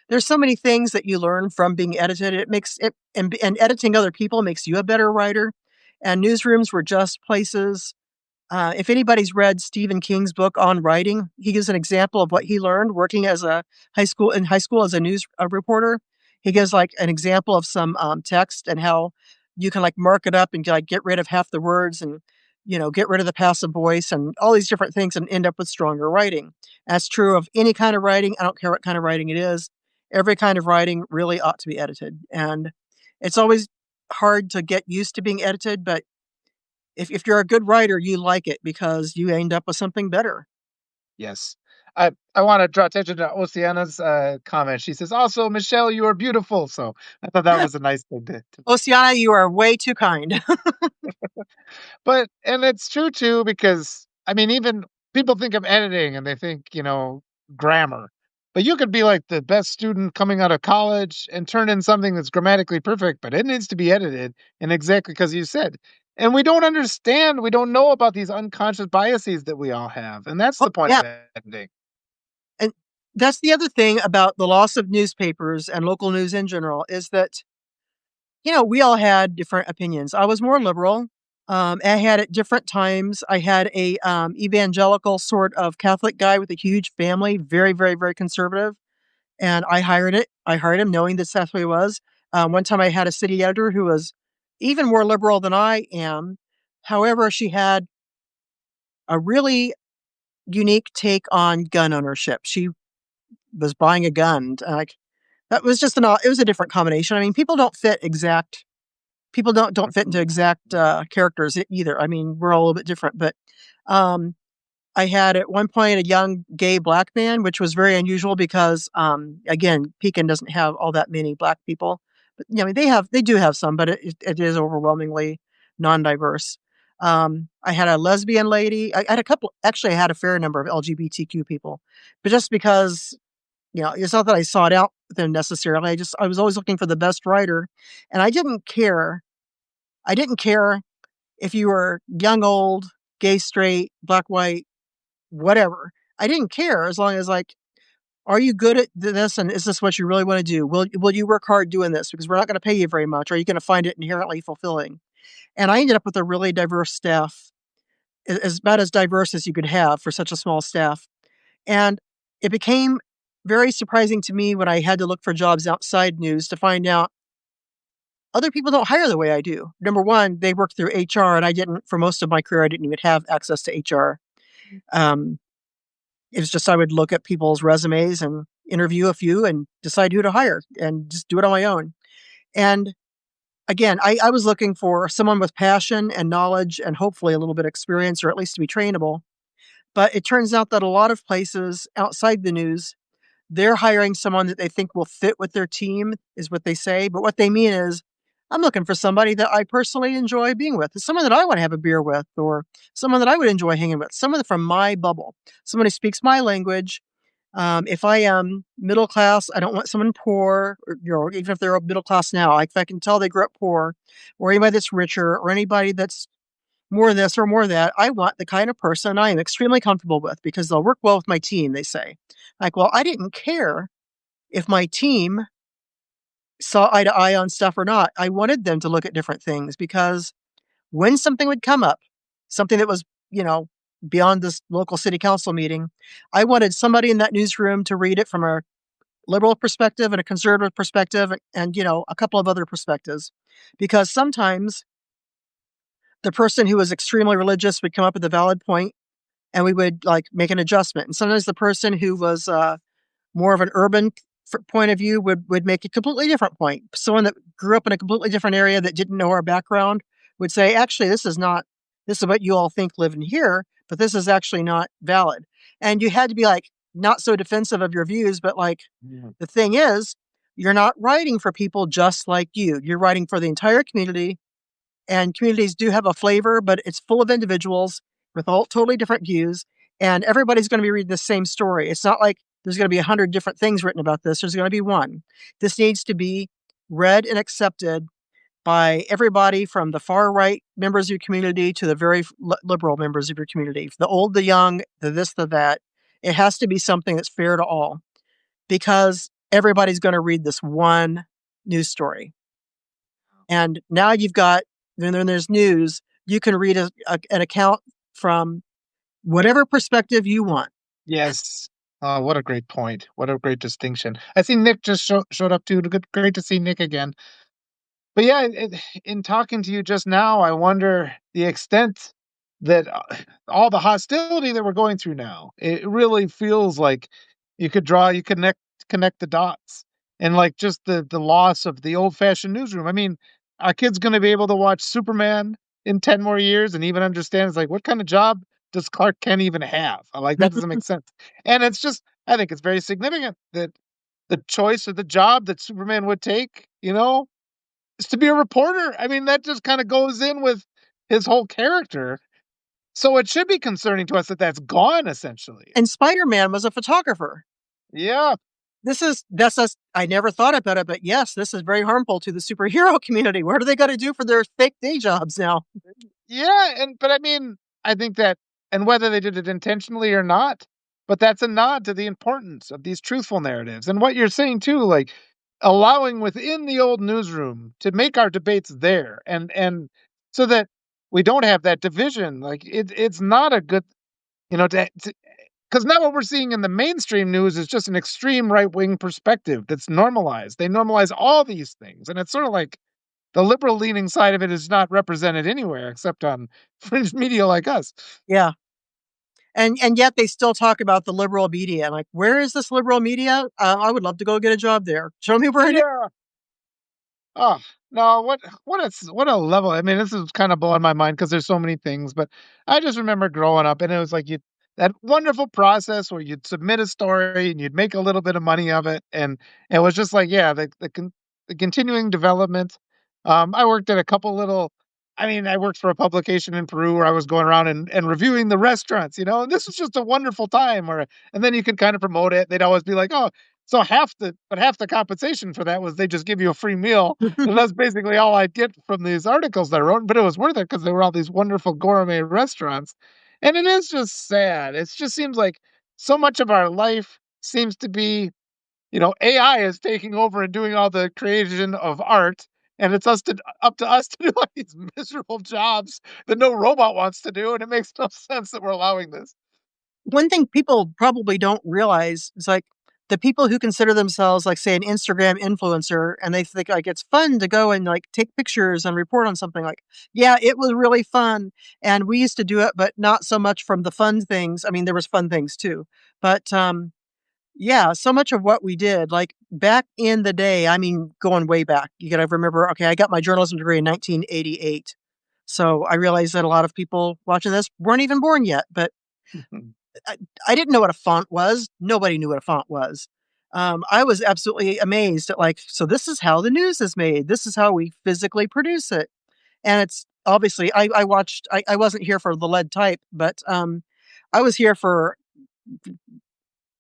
Speaker 2: There's so many things that you learn from being edited. It makes it and editing other people makes you a better writer. And newsrooms were just places. If anybody's read Stephen King's book on writing, he gives an example of what he learned working as a high school as a news reporter. He gives like an example of some text and how you can like mark it up and like get rid of half the words and get rid of the passive voice and all these different things and end up with stronger writing. That's true of any kind of writing. I don't care what kind of writing it is. Every kind of writing really ought to be edited, and it's always hard to get used to being edited, but If you're a good writer, you like it because you end up with something better.
Speaker 1: Yes. I want to draw attention to Oceana's comment. She says, "Also, Michelle, you are beautiful." So I thought that was a nice thing to.
Speaker 2: Oceana, you are way too kind.
Speaker 1: But and it's true too because I mean, even people think of editing and they think grammar, but you could be like the best student coming out of college and turn in something that's grammatically perfect, but it needs to be edited, and exactly because you said. And we don't understand, we don't know about these unconscious biases that we all have, and that's
Speaker 2: Oh,
Speaker 1: the point
Speaker 2: yeah.
Speaker 1: of editing.
Speaker 2: And that's the other thing about the loss of newspapers and local news in general is that, we all had different opinions. I was more liberal. I had at different times, I had a evangelical sort of Catholic guy with a huge family, very, very, very conservative. And I hired him knowing that's what he was. One time I had a city editor who was even more liberal than I am. However, she had a really unique take on gun ownership. She was buying a gun. Like that was just it was a different combination. I mean, people don't fit into exact characters either. I mean, we're all a little bit different, but um, I had at one point a young gay black man, which was very unusual because, again, Pekin doesn't have all that many black people. But they do have some, but it is overwhelmingly non-diverse. I had a lesbian lady. I had a couple. Actually, I had a fair number of LGBTQ people, but just because it's not that I sought out them necessarily. I was always looking for the best writer, and I didn't care. I didn't care if you were young, old, gay, straight, black, white, whatever. I didn't care as long as are you good at this and is this what you really want to do? Will you work hard doing this because we're not going to pay you very much? Are you going to find it inherently fulfilling? And I ended up with a really diverse staff, about as diverse as you could have for such a small staff. And it became very surprising to me when I had to look for jobs outside news to find out other people don't hire the way I do. Number one, they work through HR, and I didn't. For most of my career, I didn't even have access to HR. Um, It was just I would look at people's resumes and interview a few and decide who to hire and just do it on my own. And again, I was looking for someone with passion and knowledge and hopefully a little bit of experience or at least to be trainable. But it turns out that a lot of places outside the news, they're hiring someone that they think will fit with their team, is what they say. But what they mean is, I'm looking for somebody that I personally enjoy being with, someone that I want to have a beer with, or someone that I would enjoy hanging with, someone from my bubble, someone who speaks my language. If I am middle class, I don't want someone poor, or, even if they're middle class now, if I can tell they grew up poor, or anybody that's richer, or anybody that's more this or more that. I want the kind of person I am extremely comfortable with because they'll work well with my team, they say. Like, well, I didn't care if my team saw eye to eye on stuff or not. I wanted them to look at different things because when something would come up, something that was, you know, beyond this local city council meeting, I wanted somebody in that newsroom to read it from a liberal perspective and a conservative perspective and a couple of other perspectives. Because sometimes the person who was extremely religious would come up with a valid point and we would like make an adjustment. And sometimes the person who was more of an urban point of view would make a completely different point. Someone that grew up in a completely different area that didn't know our background would say, actually, this is what you all think living here, but this is actually not valid. And you had to be like, not so defensive of your views, but like,
Speaker 1: Yeah.
Speaker 2: the thing is, you're not writing for people just like you. You're writing for the entire community, and communities do have a flavor, but it's full of individuals with all totally different views, and everybody's going to be reading the same story. It's not like there's going to be 100 different things written about this. There's going to be one. This needs to be read and accepted by everybody from the far right members of your community to the very liberal members of your community, the old, the young, the this, the that. It has to be something that's fair to all because everybody's going to read this one news story. And now you've got, then there's news, you can read an account from whatever perspective you want.
Speaker 1: Yes. Oh, what a great point. What a great distinction. I see Nick just showed up too. Great to see Nick again. But yeah, in talking to you just now, I wonder the extent that all the hostility that we're going through now. It really feels like you connect the dots, and like just the loss of the old fashioned newsroom. I mean, our kids going to be able to watch Superman in 10 more years and even understand it's like, what kind of job does Clark Kent even have? I'm like, that doesn't make sense. And it's just, I think it's very significant that the choice of the job that Superman would take, is to be a reporter. I mean, that just kind of goes in with his whole character. So it should be concerning to us that that's gone essentially.
Speaker 2: And Spider-Man was a photographer.
Speaker 1: Yeah.
Speaker 2: That's us. I never thought about it, but yes, this is very harmful to the superhero community. What are they gonna do for their fake day jobs now?
Speaker 1: Yeah, but I mean, I think that and whether they did it intentionally or not, but that's a nod to the importance of these truthful narratives. And what you're saying too, like allowing within the old newsroom to make our debates there and so that we don't have that division. Like it's not a good, because now what we're seeing in the mainstream news is just an extreme right wing perspective that's normalized. They normalize all these things. And it's sort of like the liberal leaning side of it is not represented anywhere except on fringe media like us.
Speaker 2: Yeah. And yet they still talk about the liberal media. I'm like, where is this liberal media? I would love to go get a job there. Show me where it is.
Speaker 1: Yeah. Oh, no, what a level. I mean, this is kind of blowing my mind because there's so many things, but I just remember growing up and it was like you that wonderful process where you'd submit a story and you'd make a little bit of money of it. And it was just like, yeah, the continuing development. I worked at a couple little I mean, I worked for a publication in Peru where I was going around and reviewing the restaurants, and this was just a wonderful time where and then you could kind of promote it. They'd always be like, oh, so half the compensation for that was they just give you a free meal. And that's basically all I'd get from these articles that I wrote, but it was worth it because they were all these wonderful gourmet restaurants. And it is just sad. It just seems like so much of our life seems to be, AI is taking over and doing all the creation of art. And it's up to us to do like these miserable jobs that no robot wants to do. And it makes no sense that we're allowing this.
Speaker 2: One thing people probably don't realize is like the people who consider themselves like say an Instagram influencer and they think like it's fun to go and like take pictures and report on something like, yeah, it was really fun. And we used to do it, but not so much from the fun things. I mean, there was fun things too. But yeah, so much of what we did, like back in the day, I mean, going way back, you gotta remember, okay, I got my journalism degree in 1988. So I realized that a lot of people watching this weren't even born yet, but I, I didn't know what a font was. Nobody knew what a font was. I was absolutely amazed at like, so this is how the news is made. This is how we physically produce it. And it's obviously, I watched, I wasn't here for the lead type, but I was here for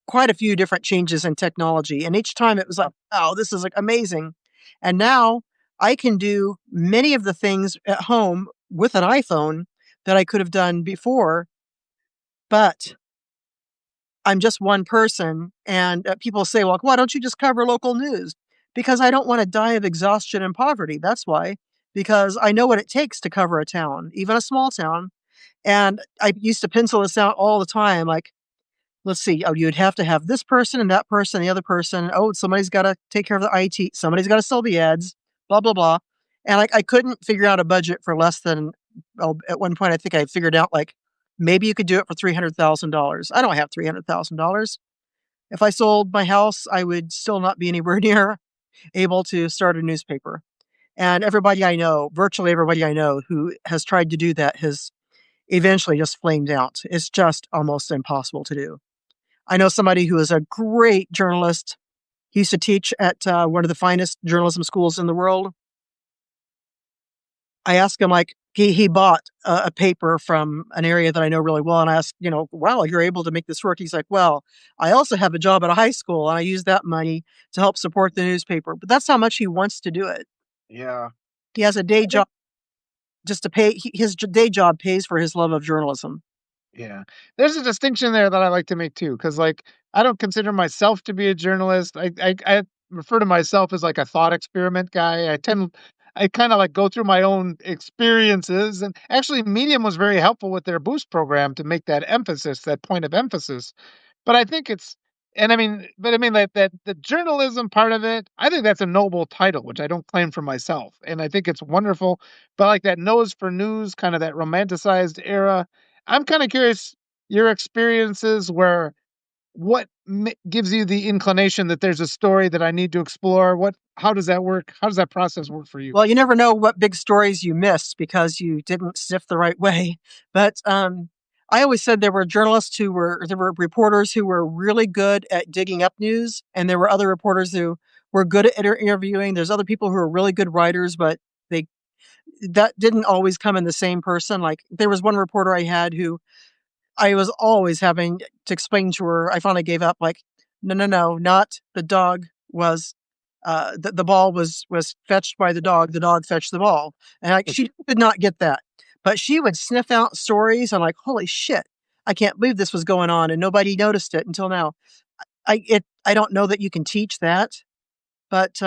Speaker 2: quite a few different changes in technology. And each time it was like, oh, this is like amazing. And now I can do many of the things at home with an iPhone that I could have done before, but I'm just one person. And people say, well, why don't you just cover local news? Because I don't want to die of exhaustion and poverty. That's why. Because I know what it takes to cover a town, even a small town. And I used to pencil this out all the time. Like, let's see, oh, you'd have to have this person and that person, and the other person. Oh, somebody's got to take care of the IT. Somebody's got to sell the ads, blah, blah, blah. And I couldn't figure out a budget for less than, oh, at one point, I think I figured out like maybe you could do it for $300,000. I don't have $300,000. If I sold my house, I would still not be anywhere near able to start a newspaper. And everybody I know, virtually everybody I know who has tried to do that has eventually just flamed out. It's just almost impossible to do. I know somebody who is a great journalist. He used to teach at one of the finest journalism schools in the world. I asked him, like, he bought a paper from an area that I know really well. And I asked, wow, you're able to make this work. He's like, well, I also have a job at a high school and I use that money to help support the newspaper. But that's how much he wants to do it.
Speaker 1: Yeah.
Speaker 2: He has a day
Speaker 1: I think
Speaker 2: job just to pay. His day job pays for his love of journalism.
Speaker 1: Yeah. There's a distinction there that I like to make too, because like I don't consider myself to be a journalist. I refer to myself as like a thought experiment guy. I kind of like go through my own experiences, and actually Medium was very helpful with their boost program to make that emphasis, that point of emphasis. But I think it's and I mean that the journalism part of it, I think that's a noble title, which I don't claim for myself. And I think it's wonderful. But like that nose for news, kind of that romanticized era, I'm kind of curious your experiences where what gives you the inclination that there's a story that I need to explore? What how does that work? How does that process work for you?
Speaker 2: Well, you never know what big stories you missed because you didn't sift the right way. But I always said there were reporters who were really good at digging up news, and there were other reporters who were good at interviewing. There's other people who are really good writers, but they that didn't always come in the same person. Like there was one reporter I had who I was always having to explain to her. I finally gave up. Like, no, no, no, not the dog was. The ball was fetched by the dog. The dog fetched the ball, and like she did not get that. But she would sniff out stories. I'm like, holy shit! I can't believe this was going on, and nobody noticed it until now. I don't know that you can teach that, but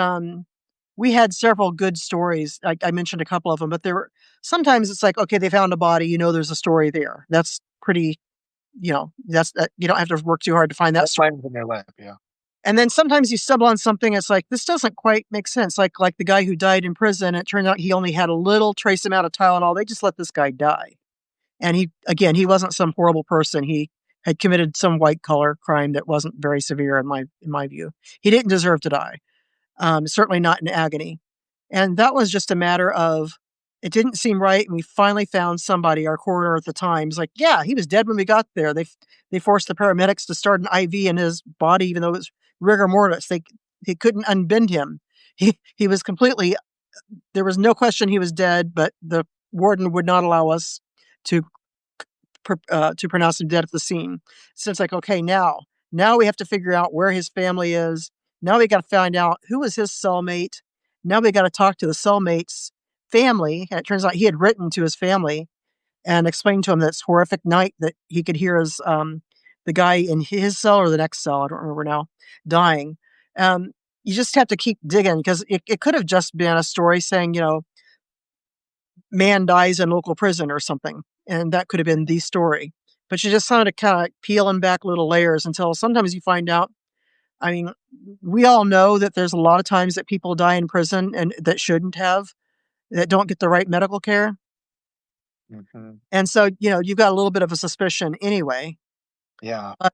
Speaker 2: we had several good stories. I mentioned a couple of them, but there were sometimes it's like, okay, they found a body. You know, there's a story there. That's pretty that's that you don't have to work too hard to find that
Speaker 1: That's
Speaker 2: story.
Speaker 1: fine in their lap, yeah.
Speaker 2: And then sometimes you stumble on something, it's like, this doesn't quite make sense. Like the guy who died in prison, it turned out he only had a little trace amount of Tylenol. They just let this guy die. And he wasn't some horrible person. He had committed some white collar crime that wasn't very severe in my view. He didn't deserve to die. Certainly not in agony. And that was just a matter of it didn't seem right. And we finally found somebody, our coroner at the time, was like, yeah, he was dead when we got there. They forced the paramedics to start an IV in his body, even though it was rigor mortis. They couldn't unbend him. He was completely there was no question he was dead, but the warden would not allow us to to pronounce him dead at the scene. So it's like, okay, now we have to figure out where his family is. Now we got to find out who was his cellmate. Now we got to talk to the cellmate's family. And it turns out he had written to his family and explained to him this horrific night that he could hear his the guy in his cell or the next cell, I don't remember now, dying. You just have to keep digging because it could have just been a story saying, man dies in local prison or something. And that could have been the story. But you just have to kind of peeling back little layers until sometimes you find out. I mean, we all know that there's a lot of times that people die in prison and that shouldn't have, that don't get the right medical care.
Speaker 1: Mhm.
Speaker 2: And so, you've got a little bit of a suspicion anyway.
Speaker 1: Yeah.
Speaker 2: But,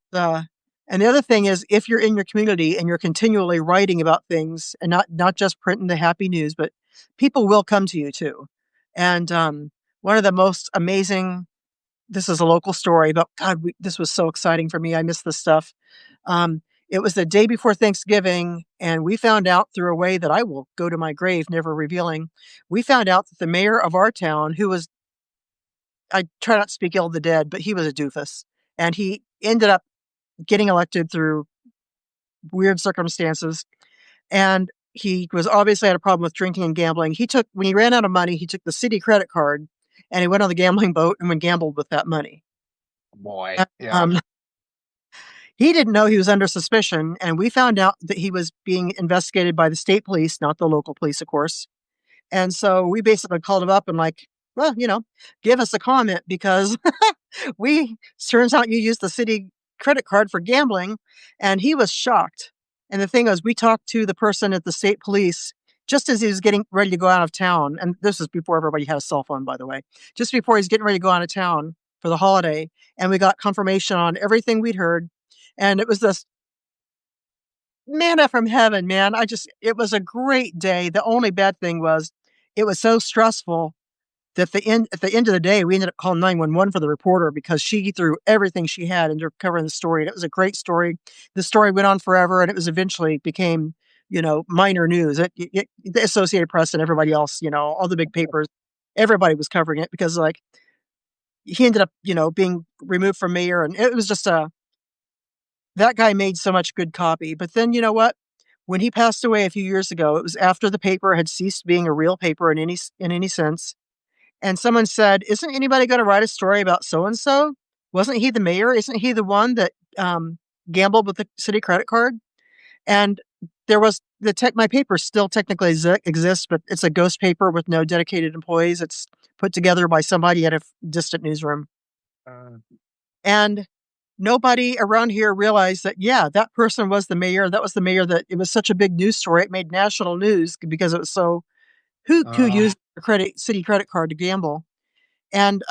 Speaker 2: and the other thing is, if you're in your community and you're continually writing about things and not just printing the happy news, but people will come to you too. And one of the most amazing, this is a local story, but God, this was so exciting for me. I missed this stuff. Um, it was the day before Thanksgiving, and we found out through a way that I will go to my grave never revealing. We found out that the mayor of our town, who was, I try not to speak ill of the dead, but he was a doofus. And he ended up getting elected through weird circumstances. And he was obviously had a problem with drinking and gambling. When he ran out of money, he took the city credit card and he went on the gambling boat and went gambled with that money.
Speaker 1: Boy.
Speaker 2: And,
Speaker 1: Yeah.
Speaker 2: he didn't know he was under suspicion. And we found out that he was being investigated by the state police, not the local police, of course. And so we basically called him up and like, well, give us a comment because we turns out you used the city credit card for gambling. And he was shocked. And the thing is, we talked to the person at the state police just as he was getting ready to go out of town. And this was before everybody had a cell phone, by the way, just before he's getting ready to go out of town for the holiday. And we got confirmation on everything we'd heard. And it was this manna from heaven, man. It was a great day. The only bad thing was it was so stressful that at the end of the day, we ended up calling 911 for the reporter because she threw everything she had into covering the story. And it was a great story. The story went on forever and it was eventually became, minor news. The Associated Press and everybody else, all the big papers, everybody was covering it because like he ended up, being removed from mayor. And it was just that guy made so much good copy. But then you know what? When he passed away a few years ago, it was after the paper had ceased being a real paper in any sense. And someone said, "Isn't anybody going to write a story about so and so? Wasn't he the mayor? Isn't he the one that gambled with the city credit card?" And there was my paper still technically exists, but it's a ghost paper with no dedicated employees. It's put together by somebody at a distant newsroom.
Speaker 1: Uh,
Speaker 2: And nobody around here realized that, yeah, that person was the mayor. That was the mayor that it was such a big news story. It made national news because it was so, who
Speaker 1: uh,
Speaker 2: used a city credit card to gamble. And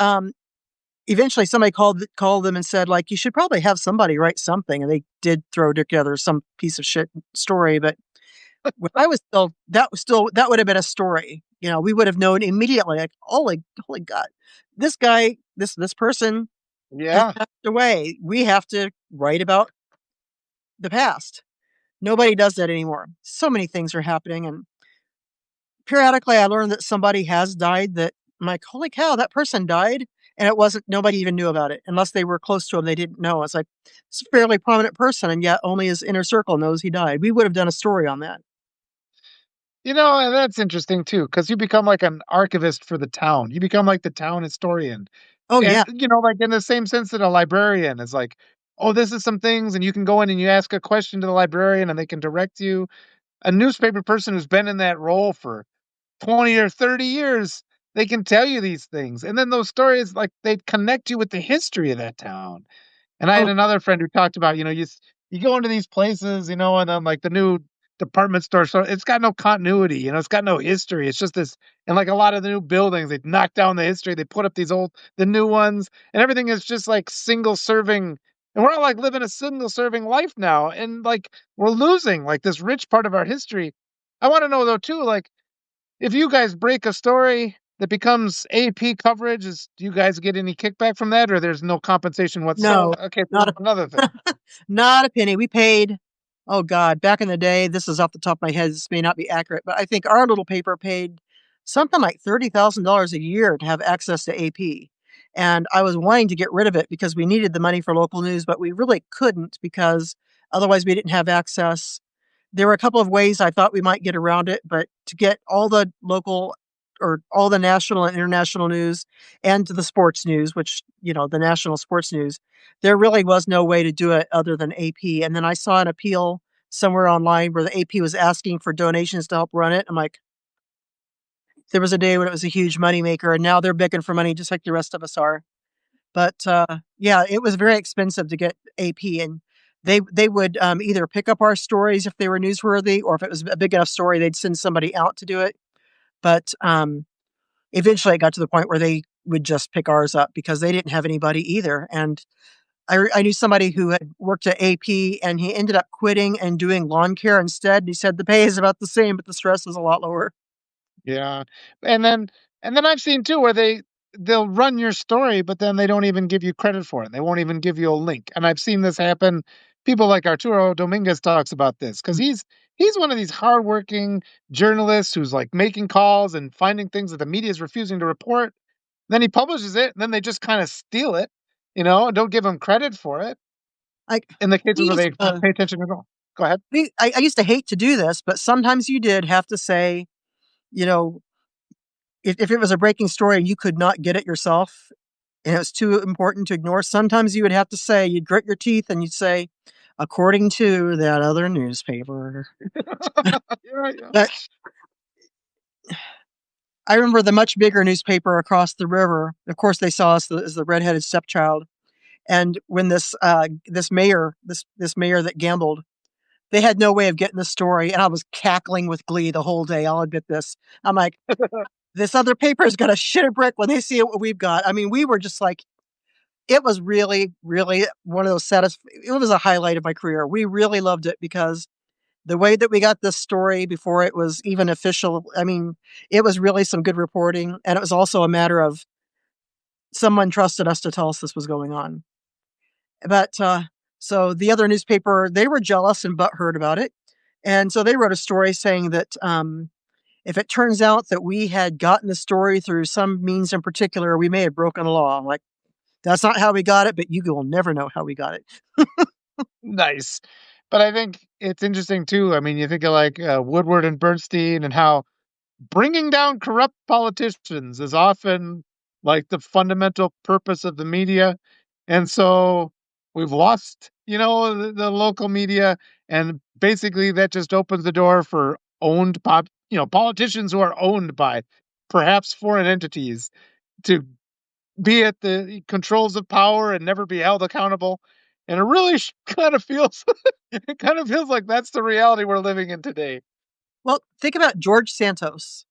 Speaker 2: eventually somebody called them and said, like, you should probably have somebody write something, and they did throw together some piece of shit story. But when I was still that would have been a story. We would have known immediately, like, holy God, this guy, this person has
Speaker 1: Yeah.
Speaker 2: passed away. We have to write about the past. Nobody does that anymore. So many things are happening, and periodically I learned that somebody has died that I'm like, holy cow, that person died. And it wasn't, nobody even knew about it unless they were close to him. They didn't know. It's like, it's a fairly prominent person, and yet only his inner circle knows he died. We would have done a story on that.
Speaker 1: And that's interesting too, because you become like an archivist for the town. You become like the town historian.
Speaker 2: Oh,
Speaker 1: And,
Speaker 2: yeah.
Speaker 1: like in the same sense that a librarian is like, oh, this is some things, and you can go in and you ask a question to the librarian and they can direct you. A newspaper person who's been in that role for 20 or 30 years, they can tell you these things. And then those stories, like they connect you with the history of that town. And I had
Speaker 2: Oh,
Speaker 1: another friend who talked about, you go into these places, and then like the new department store, so it's got no continuity, it's got no history. It's just this, and like a lot of the new buildings, they knock down the history, they put up the new ones, and everything is just like single serving. And we're all like living a single serving life now, and like we're losing like this rich part of our history. I want to know though too, like if you guys break a story that becomes AP coverage, do you guys get any kickback from that, or there's no compensation whatsoever?
Speaker 2: no,
Speaker 1: Okay, so
Speaker 2: not
Speaker 1: that's
Speaker 2: a
Speaker 1: another thing.
Speaker 2: not a penny. We paid, oh God, back in the day, this is off the top of my head, this may not be accurate, but I think our little paper paid something like $30,000 a year to have access to AP. And I was wanting to get rid of it because we needed the money for local news, but we really couldn't because otherwise we didn't have access. There were a couple of ways I thought we might get around it, but to get all the local or all the national and international news and to the sports news, which, the national sports news, there really was no way to do it other than AP. And then I saw an appeal somewhere online where the AP was asking for donations to help run it. I'm like, there was a day when it was a huge moneymaker, and now they're begging for money just like the rest of us are. But yeah, it was very expensive to get AP, and they would either pick up our stories if they were newsworthy, or if it was a big enough story, they'd send somebody out to do it. But eventually, it got to the point where they would just pick ours up because they didn't have anybody either. And I knew somebody who had worked at AP, and he ended up quitting and doing lawn care instead. He said the pay is about the same, but the stress is a lot lower.
Speaker 1: Yeah. And then I've seen too where they'll run your story, but then they don't even give you credit for it. They won't even give you a link. And I've seen this happen. People like Arturo Dominguez talks about this because he's one of these hardworking journalists who's like making calls and finding things that the media is refusing to report. Then he publishes it, and then they just kind of steal it, and don't give him credit for it.
Speaker 2: Like
Speaker 1: In the cases where
Speaker 2: these,
Speaker 1: they pay attention at all. Go ahead.
Speaker 2: I used to hate to do this, but sometimes you did have to say, you know, if it was a breaking story and you could not get it yourself and it was too important to ignore, sometimes you would have to say, you'd grit your teeth and you'd say, according to that other newspaper.
Speaker 1: Yeah, yeah.
Speaker 2: But I remember the much bigger newspaper across the river. Of course, they saw us as the redheaded stepchild. And when this mayor that gambled, they had no way of getting the story, and I was cackling with glee the whole day. I'll admit this. I'm like, this other paper is gonna shit a brick when they see what we've got. I mean, we were just like, it was really, really one of those saddest. It was a highlight of my career. We really loved it because the way that we got this story before it was even official. I mean, it was really some good reporting, and it was also a matter of someone trusted us to tell us this was going on. But so the other newspaper, they were jealous and butthurt about it, and so they wrote a story saying that if it turns out that we had gotten the story through some means in particular, we may have broken the law. I'm like, that's not how we got it, but you will never know how we got it.
Speaker 1: Nice. But I think it's interesting too. I mean, you think of like Woodward and Bernstein and how bringing down corrupt politicians is often like the fundamental purpose of the media. And so we've lost, the local media. And basically that just opens the door for politicians who are owned by perhaps foreign entities to be at the controls of power and never be held accountable. And it really kind of feels, it kind of feels like that's the reality we're living in today.
Speaker 2: Well, think about George Santos,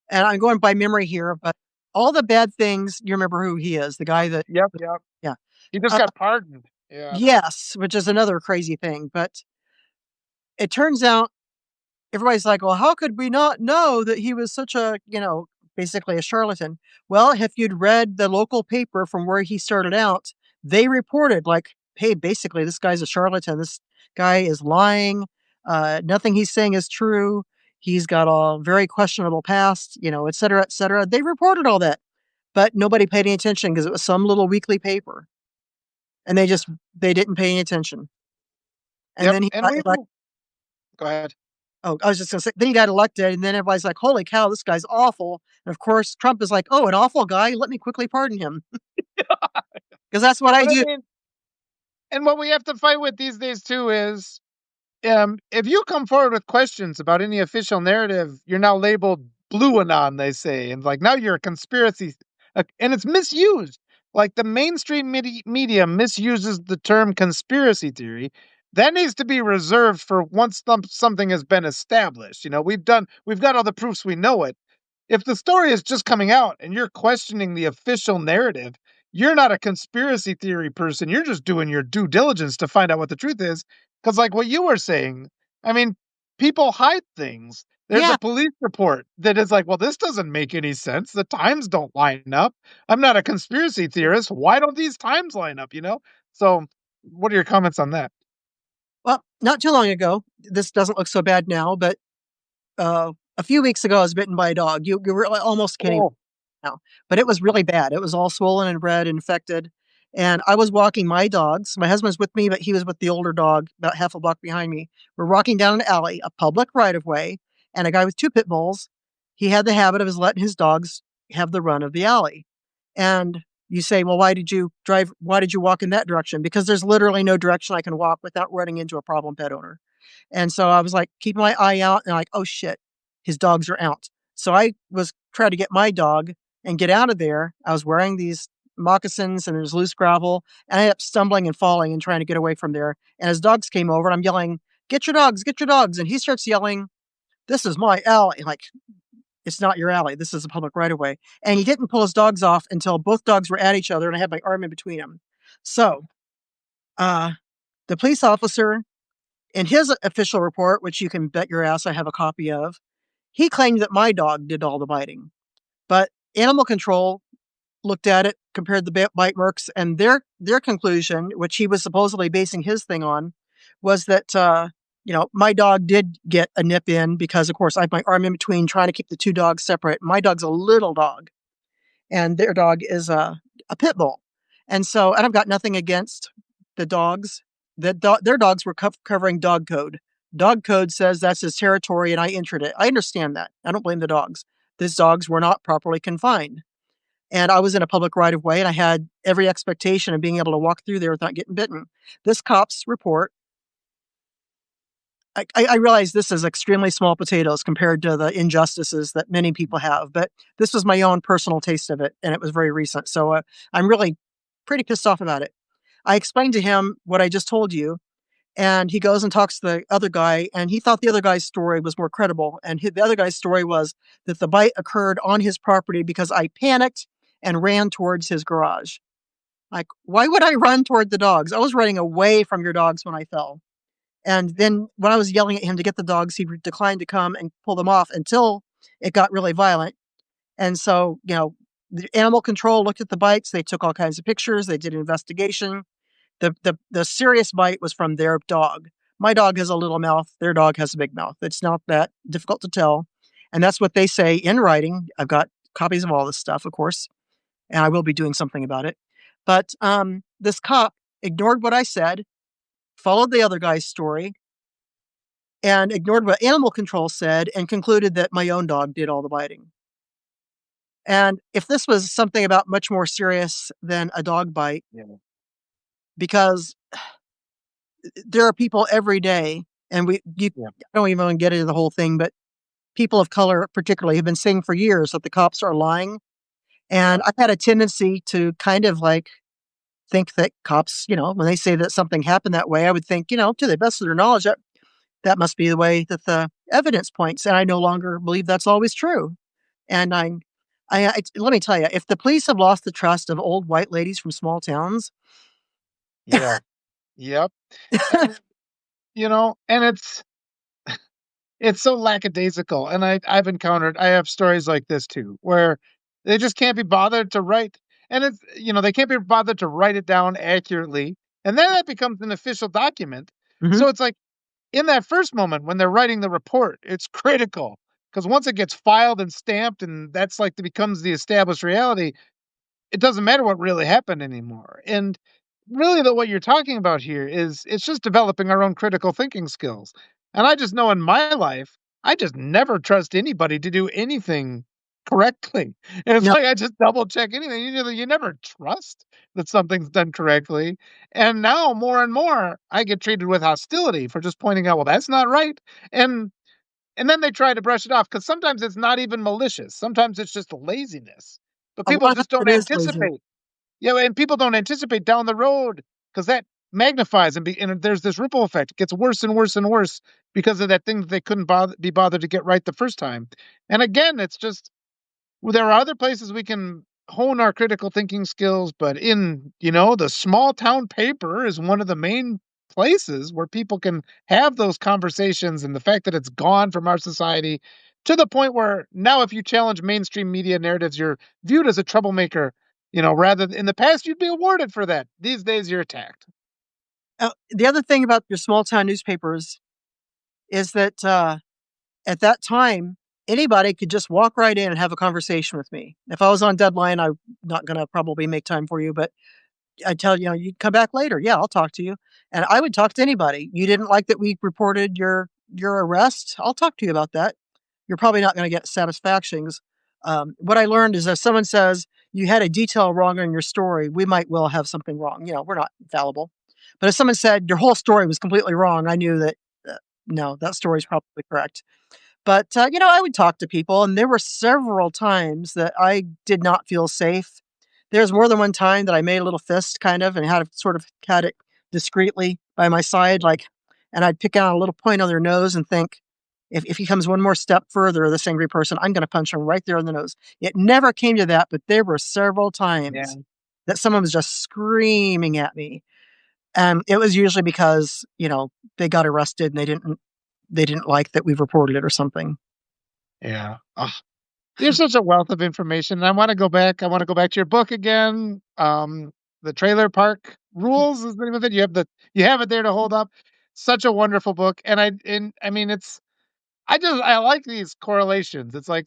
Speaker 2: and I'm going by memory here, but all the bad things. You remember who he is, the guy that,
Speaker 1: Yep, yep.
Speaker 2: yeah.
Speaker 1: He just
Speaker 2: Uh,
Speaker 1: got pardoned. Yeah.
Speaker 2: yes, which is another crazy thing. But it turns out everybody's like, well, how could we not know that he was such a, basically a charlatan? Well, if you'd read the local paper from where he started out, they reported, like, hey, basically, this guy's a charlatan. This guy is lying. Nothing he's saying is true. He's got a very questionable past, et cetera, et cetera. They reported all that, but nobody paid any attention because it was some little weekly paper, and they didn't pay any attention. And
Speaker 1: Yep.
Speaker 2: then he
Speaker 1: And
Speaker 2: got
Speaker 1: we
Speaker 2: elected.
Speaker 1: go ahead.
Speaker 2: Oh, I was just gonna say, then he got elected, and then everybody's like, "Holy cow, this guy's awful." And of course, Trump is like, "Oh, an awful guy? Let me quickly pardon him, because that's what I
Speaker 1: But I
Speaker 2: do."
Speaker 1: mean, and what we have to fight with these days too is if you come forward with questions about any official narrative, you're now labeled blue anon, they say, and like now you're a conspiracy, and it's misused. Like the mainstream media misuses the term conspiracy theory. That needs to be reserved for once something has been established. We've got all the proofs, we know it. If the story is just coming out and you're questioning the official narrative, you're not a conspiracy theory person. You're just doing your due diligence to find out what the truth is. Because, like what you were saying, I mean, people hide things. There's a
Speaker 2: Yeah.
Speaker 1: police report that is like, well, this doesn't make any sense. The times don't line up. I'm not a conspiracy theorist. Why don't these times line up? So, what are your comments on that?
Speaker 2: Well, not too long ago, this doesn't look so bad now, but a few weeks ago, I was bitten by a dog. You really almost can't even
Speaker 1: Oh,
Speaker 2: now, but it was really bad. It was all swollen and red, infected. And I was walking my dogs. My husband was with me, but he was with the older dog about half a block behind me. We're walking down an alley, a public right of way, and a guy with two pit bulls. He had the habit of his letting his dogs have the run of the alley. And you say, well, why did you drive? Why did you walk in that direction? Because there's literally no direction I can walk without running into a problem pet owner. And so I was like, keeping my eye out and like, oh shit, his dogs are out. So I was trying to get my dog and get out of there. I was wearing these moccasins and there's loose gravel. And I ended up stumbling and falling and trying to get away from there. And his dogs came over and I'm yelling, get your dogs, get your dogs. And he starts yelling, this is my alley. Like, it's not your alley. This is a public right of way. And he didn't pull his dogs off until both dogs were at each other and I had my arm in between them. So uh, the police officer, in his official report, which you can bet your ass I have a copy of, he claimed that my dog did all the biting. But animal control looked at it, compared the bite marks, and their conclusion, which he was supposedly basing his thing on, was that my dog did get a nip in because, of course, I have my arm in between trying to keep the two dogs separate. My dog's a little dog, and their dog is a pit bull, and I've got nothing against the dogs. Their dogs were covering dog code. Dog code says that's his territory, and I entered it. I understand that. I don't blame the dogs. These dogs were not properly confined. And I was in a public right of way, and I had every expectation of being able to walk through there without getting bitten. This cop's report, I realize this is extremely small potatoes compared to the injustices that many people have, but this was my own personal taste of it, and it was very recent. So I'm really pretty pissed off about it. I explained to him what I just told you, and he goes and talks to the other guy, and he thought the other guy's story was more credible. And the other guy's story was that the bite occurred on his property because I panicked and ran towards his garage. Like, why would I run toward the dogs? I was running away from your dogs when I fell. And then when I was yelling at him to get the dogs, he declined to come and pull them off until it got really violent. And so, the animal control looked at the bites. They took all kinds of pictures. They did an investigation. The serious bite was from their dog. My dog has a little mouth. Their dog has a big mouth. It's not that difficult to tell. And that's what they say in writing. I've got copies of all this stuff, of course, and I will be doing something about it. But this cop ignored what I said, followed the other guy's story, and ignored what animal control said and concluded that my own dog did all the biting. And if this was something about much more serious than a dog bite,
Speaker 1: yeah.
Speaker 2: because there are people every day, and
Speaker 1: Yeah.
Speaker 2: I don't even want to get into the whole thing, but people of color particularly have been saying for years that the cops are lying. And
Speaker 1: Yeah.
Speaker 2: I've had a tendency to kind of like think that cops, when they say that something happened that way, I would think, to the best of their knowledge, that must be the way that the evidence points. And I no longer believe that's always true. And let me tell you, if the police have lost the trust of old white ladies from small towns,
Speaker 1: Yeah. Yep. And, and it's so lackadaisical, and I have stories like this too, where they just can't be bothered to write, and they can't be bothered to write it down accurately, and then that becomes an official document.
Speaker 2: mhm,
Speaker 1: So it's like in that first moment when they're writing the report, it's critical because once it gets filed and stamped, and that's like it becomes the established reality, it doesn't matter what really happened anymore. And really, what you're talking about here is it's just developing our own critical thinking skills. And I just know in my life, I just never trust anybody to do anything correctly. And it's
Speaker 2: no,
Speaker 1: like I just double check anything. You never trust that something's done correctly. And now more and more, I get treated with hostility for just pointing out, well, that's not right. And and then they try to brush it off because sometimes it's not even malicious. Sometimes it's just laziness. But
Speaker 2: a
Speaker 1: people
Speaker 2: lot of
Speaker 1: just don't
Speaker 2: it is lazy.
Speaker 1: anticipate. Yeah, and people don't anticipate down the road because that magnifies and there's this ripple effect. It gets worse and worse and worse because of that thing that they couldn't be bothered to get right the first time. And again, it's just well, there are other places we can hone our critical thinking skills, but the small town paper is one of the main places where people can have those conversations. And the fact that it's gone from our society to the point where now, if you challenge mainstream media narratives, you're viewed as a troublemaker. Rather in the past, you'd be awarded for that. These days, you're attacked.
Speaker 2: The other thing about your small town newspapers is that at that time, anybody could just walk right in and have a conversation with me. If I was on deadline, I'm not going to probably make time for you, but I tell you, you'd come back later. Yeah, I'll talk to you. And I would talk to anybody. You didn't like that we reported your arrest? I'll talk to you about that. You're probably not going to get satisfactions. What I learned is if someone says you had a detail wrong in your story, we might well have something wrong. We're not infallible. But if someone said your whole story was completely wrong, I knew that no, that story is probably correct. But, I would talk to people, and there were several times that I did not feel safe. There's more than one time that I made a little fist kind of and had it discreetly by my side, and I'd pick out a little point on their nose and think, if he comes one more step further, this angry person, I'm going to punch him right there in the nose. It never came to that, but there were several
Speaker 1: Yeah.
Speaker 2: times that someone was just screaming at me. And it was usually because, they got arrested and they didn't like that we've reported it or something.
Speaker 1: Yeah. You're such a wealth of information. And I want to go back. I want to go back to your book again. The Trailer Park Rules is the name of it. You have it there to hold up. Such a wonderful book. And I mean I like these correlations. It's like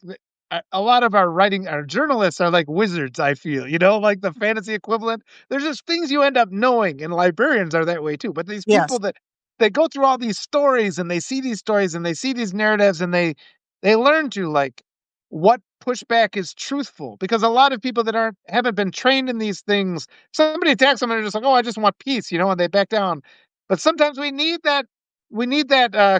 Speaker 1: a lot of our journalists are like wizards, I feel, like the fantasy equivalent. There's just things you end up knowing, and librarians are that way too. But these
Speaker 2: Yes.
Speaker 1: people that they go through all these stories and they see these stories and they see these narratives and they learn to like what pushback is truthful because a lot of people that haven't been trained in these things, somebody attacks them and they're just like, oh, I just want peace, and they back down. But sometimes we need that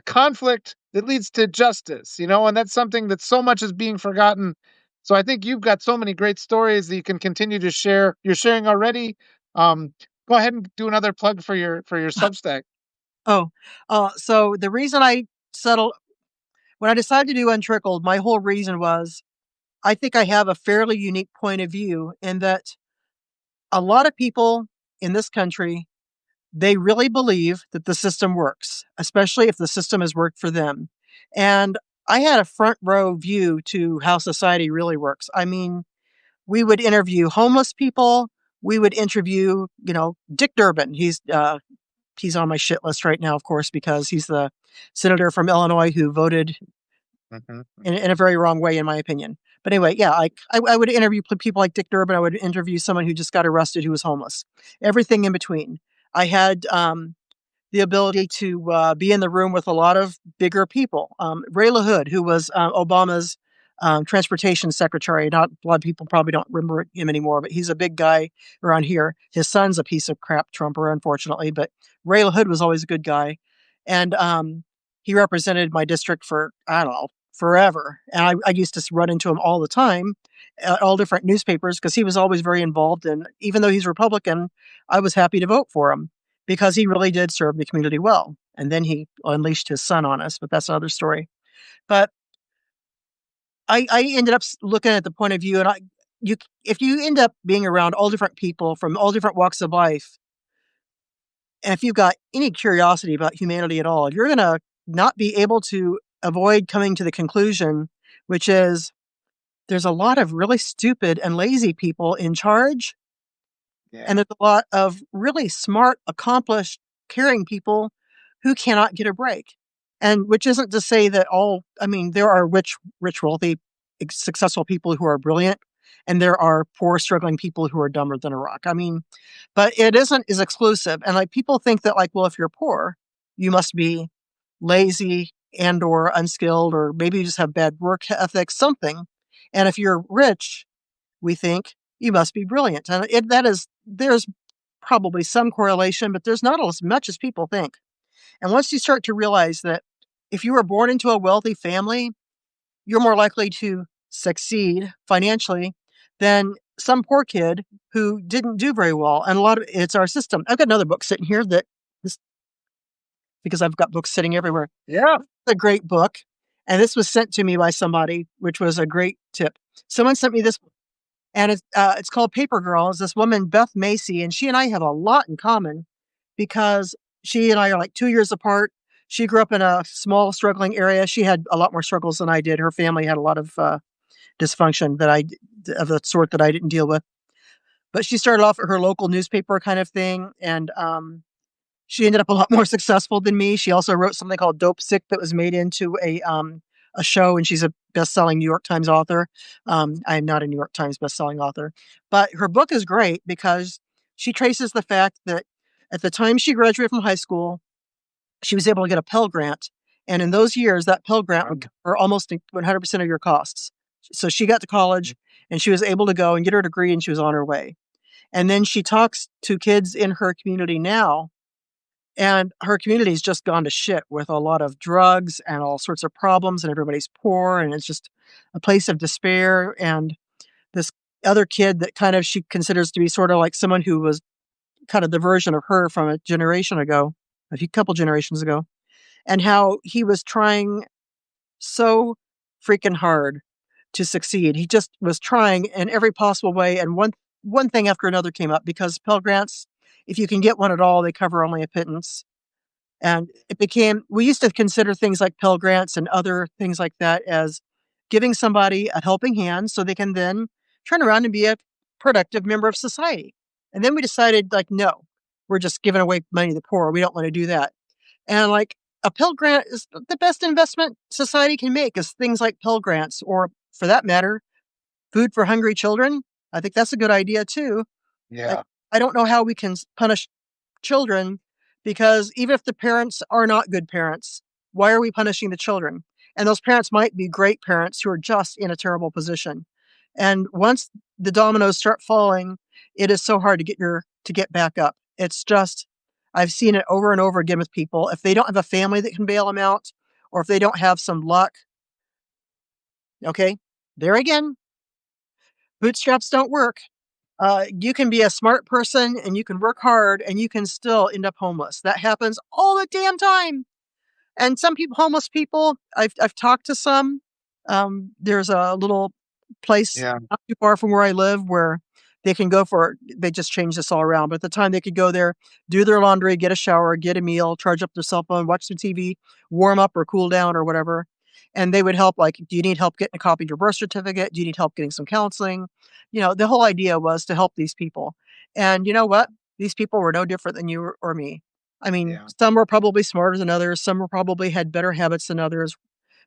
Speaker 1: conflict that leads to justice, and that's something that so much is being forgotten. So I think you've got so many great stories that you can continue to share. You're sharing already. Um, Go ahead and do another plug for your Substack.
Speaker 2: Oh, so the reason I settled when I decided to do Untrickled, my whole reason was I think I have a fairly unique point of view in that a lot of people in this country, they really believe that the system works, especially if the system has worked for them. And I had a front row view to how society really works. I mean, we would interview homeless people. We would interview, Dick Durbin. He's on my shit list right now, of course, because he's the senator from Illinois who voted
Speaker 1: Mhm.
Speaker 2: in a very wrong way, in my opinion. But anyway, yeah, I would interview people like Dick Durbin. I would interview someone who just got arrested who was homeless. Everything in between. I had the ability to be in the room with a lot of bigger people. Ray LaHood, who was Obama's transportation secretary. Not a lot of people probably don't remember him anymore, but he's a big guy around here. His son's a piece of crap Trumper, unfortunately, but Ray LaHood was always a good guy, and he represented my district for I don't know forever. And I used to run into him all the time at all different newspapers because he was always very involved. And even though he's Republican, I was happy to vote for him because he really did serve the community well. And then he unleashed his son on us, but that's another story. But I ended up looking at the point of view, and you if you end up being around all different people from all different walks of life, and if you've got any curiosity about humanity at all, you're gonna not be able to avoid coming to the conclusion, which is there's a lot of really stupid and lazy people in charge, and
Speaker 1: Yeah.
Speaker 2: there's a lot of really smart, accomplished, caring people who cannot get a break. And which isn't to say that all, I mean, there are rich, wealthy, successful people who are brilliant, and there are poor, struggling people who are dumber than a rock. I mean, but it isn't as exclusive. And like people think that, like, well, if you're poor, you must be lazy and or unskilled, or maybe you just have bad work ethic, something. And if you're rich, we think you must be brilliant. And there's probably some correlation, but there's not as much as people think. And once you start to realize that if you were born into a wealthy family, you're more likely to succeed financially than some poor kid who didn't do very well. And a lot of it's our system. I've got another book sitting here that this because I've got books sitting everywhere.
Speaker 1: Yeah.
Speaker 2: It's a great book. And this was sent to me by somebody, which was a great tip. Someone sent me this, and it's called Paper Girl. It's this woman, Beth Macy, and she and I have a lot in common because she and I are like 2 years apart. She grew up in a small, struggling area. She had a lot more struggles than I did. Her family had a lot of dysfunction of the sort that I didn't deal with. But she started off at her local newspaper kind of thing, and she ended up a lot more successful than me. She also wrote something called Dope Sick that was made into a show, and she's a best-selling New York Times author. I am not a New York Times best-selling author, but her book is great because she traces the fact that at the time she graduated from high school, she was able to get a Pell Grant, and in those years, that Pell Grant would cover almost 100% of your costs. So she got to college, and she was able to go and get her degree, and she was on her way. And then she talks to kids in her community now, and her community's just gone to shit with a lot of drugs and all sorts of problems, and everybody's poor, and it's just a place of despair. And this other kid that kind of she considers to be sort of like someone who was kind of the version of her from a generation ago, a few couple generations ago, and how he was trying so freaking hard to succeed. He just was trying in every possible way, and one thing after another came up because Pell Grants, if you can get one at all, they cover only a pittance. And it became we used to consider things like Pell Grants and other things like that as giving somebody a helping hand so they can then turn around and be a productive member of society. And then we decided, like, no, we're just giving away money to the poor. We don't want to do that. And like a Pell Grant is the best investment society can make is things like Pell Grants, or for that matter, food for hungry children. I think that's a good idea too. Like,
Speaker 1: Yeah.
Speaker 2: I don't know how we can punish children because even if the parents are not good parents, why are we punishing the children? And those parents might be great parents who are just in a terrible position. And once the dominoes start falling, it is so hard to get back up. It's just I've seen it over and over again with people. If they don't have a family that can bail them out, or if they don't have some luck, okay, there again, bootstraps don't work. You can be a smart person and you can work hard and you can still end up homeless. That happens all the damn time. And some people, homeless people, I've talked to some. There's a little place
Speaker 1: Yeah.
Speaker 2: not too far from where I live where they can go for. They just changed this all around, but at the time they could go there, do their laundry, get a shower, get a meal, charge up their cell phone, watch some TV, warm up or cool down or whatever. And they would help. Like, do you need help getting a copy of your birth certificate? Do you need help getting some counseling? The whole idea was to help these people. And you know what? These people were no different than you or me. I mean,
Speaker 1: Yeah.
Speaker 2: some were probably smarter than others, some were probably had better habits than others,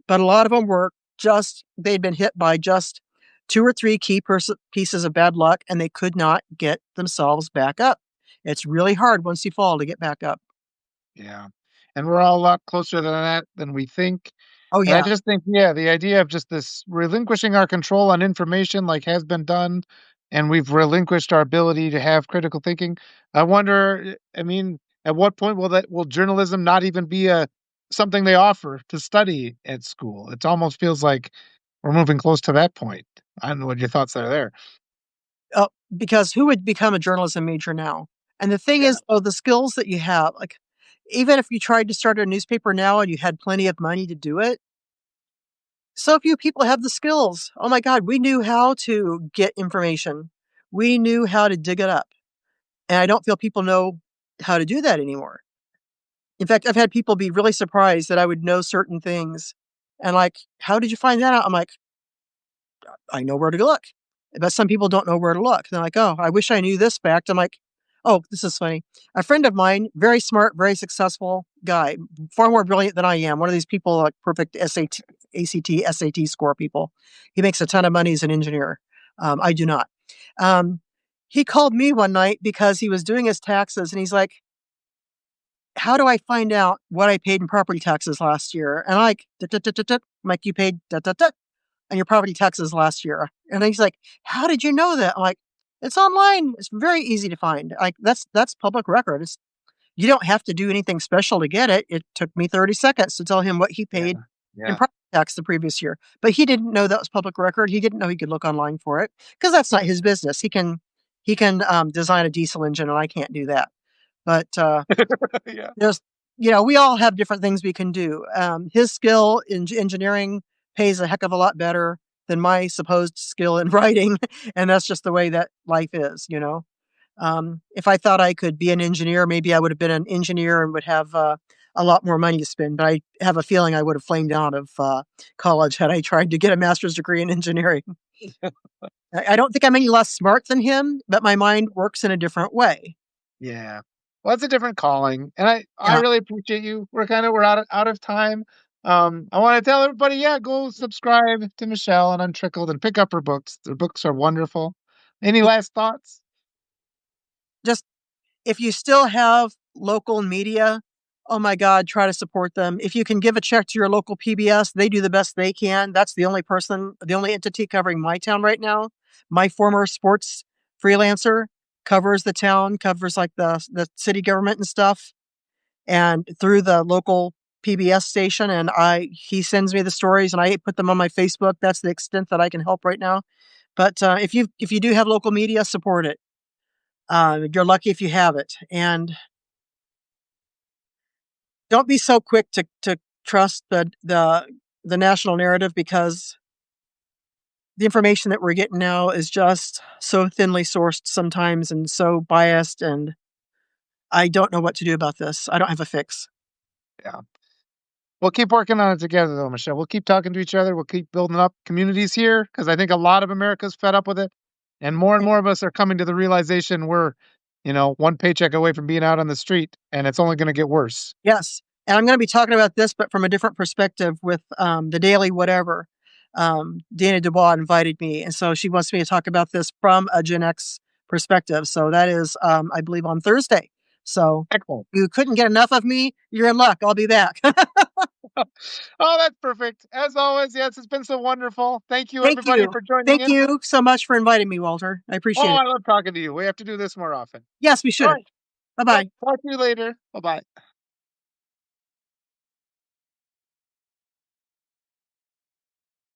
Speaker 2: but a lot of them were just they'd been hit by just 2 or 3 key pieces of bad luck, and they could not get themselves back up. It's really hard once you fall to get back up.
Speaker 1: Yeah. And we're all a lot closer than that than we think.
Speaker 2: Oh,
Speaker 1: And I
Speaker 2: yeah.
Speaker 1: just think, yeah, the idea of just this relinquishing our control on information like has been done, and we've relinquished our ability to have critical thinking. I wonder, I mean, at what point will journalism not even be a something they offer to study at school? It almost feels like we're moving close to that point. I don't know what your thoughts are there.
Speaker 2: Uh, because who would become a journalism major now? And the thing
Speaker 1: Yeah.
Speaker 2: is, though, the skills that you have, like, even if you tried to start a newspaper now and you had plenty of money to do it, so few people have the skills. Oh my God, we knew how to get information. We knew how to dig it up. And I don't feel people know how to do that anymore. In fact, I've had people be really surprised that I would know certain things and like, how did you find that out? I'm like, I know where to look. But some people don't know where to look. They're like, oh, I wish I knew this fact. I'm like, oh, this is funny. A friend of mine, very smart, very successful guy, far more brilliant than I am. One of these people, like perfect SAT, ACT, SAT score people. He makes a ton of money as an engineer. I do not. Um, he called me one night because he was doing his taxes and he's like, how do I find out what I paid in property taxes last year? And I'm like, "Tut, tut, tut, tut, tut." I'm like, you paid on your property taxes last year. And he's like, how did you know that? I'm like, it's online. It's very easy to find. Like that's public record. You don't have to do anything special to get it. It took me 30 seconds to tell him what he
Speaker 1: Yeah.
Speaker 2: paid in
Speaker 1: Yeah.
Speaker 2: property tax the previous year. But he didn't know that was public record. He didn't know he could look online for it because that's not his business. He can design a diesel engine, and I can't do that. But
Speaker 1: Yeah.
Speaker 2: there's, you know, we all have different things we can do. His skill in engineering pays a heck of a lot better than my supposed skill in writing, and that's just the way that life is, you know. If I thought I could be an engineer, maybe I would have been an engineer and would have a lot more money to spend. But I have a feeling I would have flamed out of college had I tried to get a master's degree in engineering. I don't think I'm any less smart than him, but my mind works in a different way.
Speaker 1: Yeah. Well, it's a different calling, and I
Speaker 2: Yeah,
Speaker 1: really appreciate you. We're out of time. I want to tell everybody, yeah, go subscribe to Michelle and Untrickled and pick up her books. Their books are wonderful. Any last thoughts?
Speaker 2: just if you still have local media, oh my God, try to support them. If you can give a check to your local PBS, they do the best they can. That's the only entity covering my town right now. My former sports freelancer covers the town, covers like the city government and stuff, and through the local PBS station. And he sends me the stories, and I put them on my Facebook. That's the extent that I can help right now. But if you do have local media, support it. You're lucky if you have it, and don't be so quick to trust the national narrative because the information that we're getting now is just so thinly sourced sometimes and so biased, and I don't know what to do about this. I don't have a fix.
Speaker 1: Yeah. We'll keep working on it together, though, Michelle. We'll keep talking to each other. We'll keep building up communities here because I think a lot of America's fed up with it, and more of us are coming to the realization we're, one paycheck away from being out on the street, and it's only going to get worse.
Speaker 2: Yes, and I'm going to be talking about this, but from a different perspective with the Daily Whatever. Dana Dubois invited me, and so she wants me to talk about this from a Gen X perspective. So that is, I believe, on Thursday. So
Speaker 1: Excellent.
Speaker 2: you couldn't get enough of me. You're in luck. I'll be back.
Speaker 1: Oh, that's perfect. As always, yes, it's been so wonderful. Thank you,
Speaker 2: Thank
Speaker 1: everybody,
Speaker 2: you.
Speaker 1: for joining
Speaker 2: Thank
Speaker 1: in.
Speaker 2: you so much for inviting me, Walter. I
Speaker 1: Oh,
Speaker 2: appreciate it.
Speaker 1: I love talking to you. We have to do this more often.
Speaker 2: Yes, we
Speaker 1: All
Speaker 2: should.
Speaker 1: right.
Speaker 2: Bye
Speaker 1: Yep.
Speaker 2: bye.
Speaker 1: Talk to you later. Bye bye.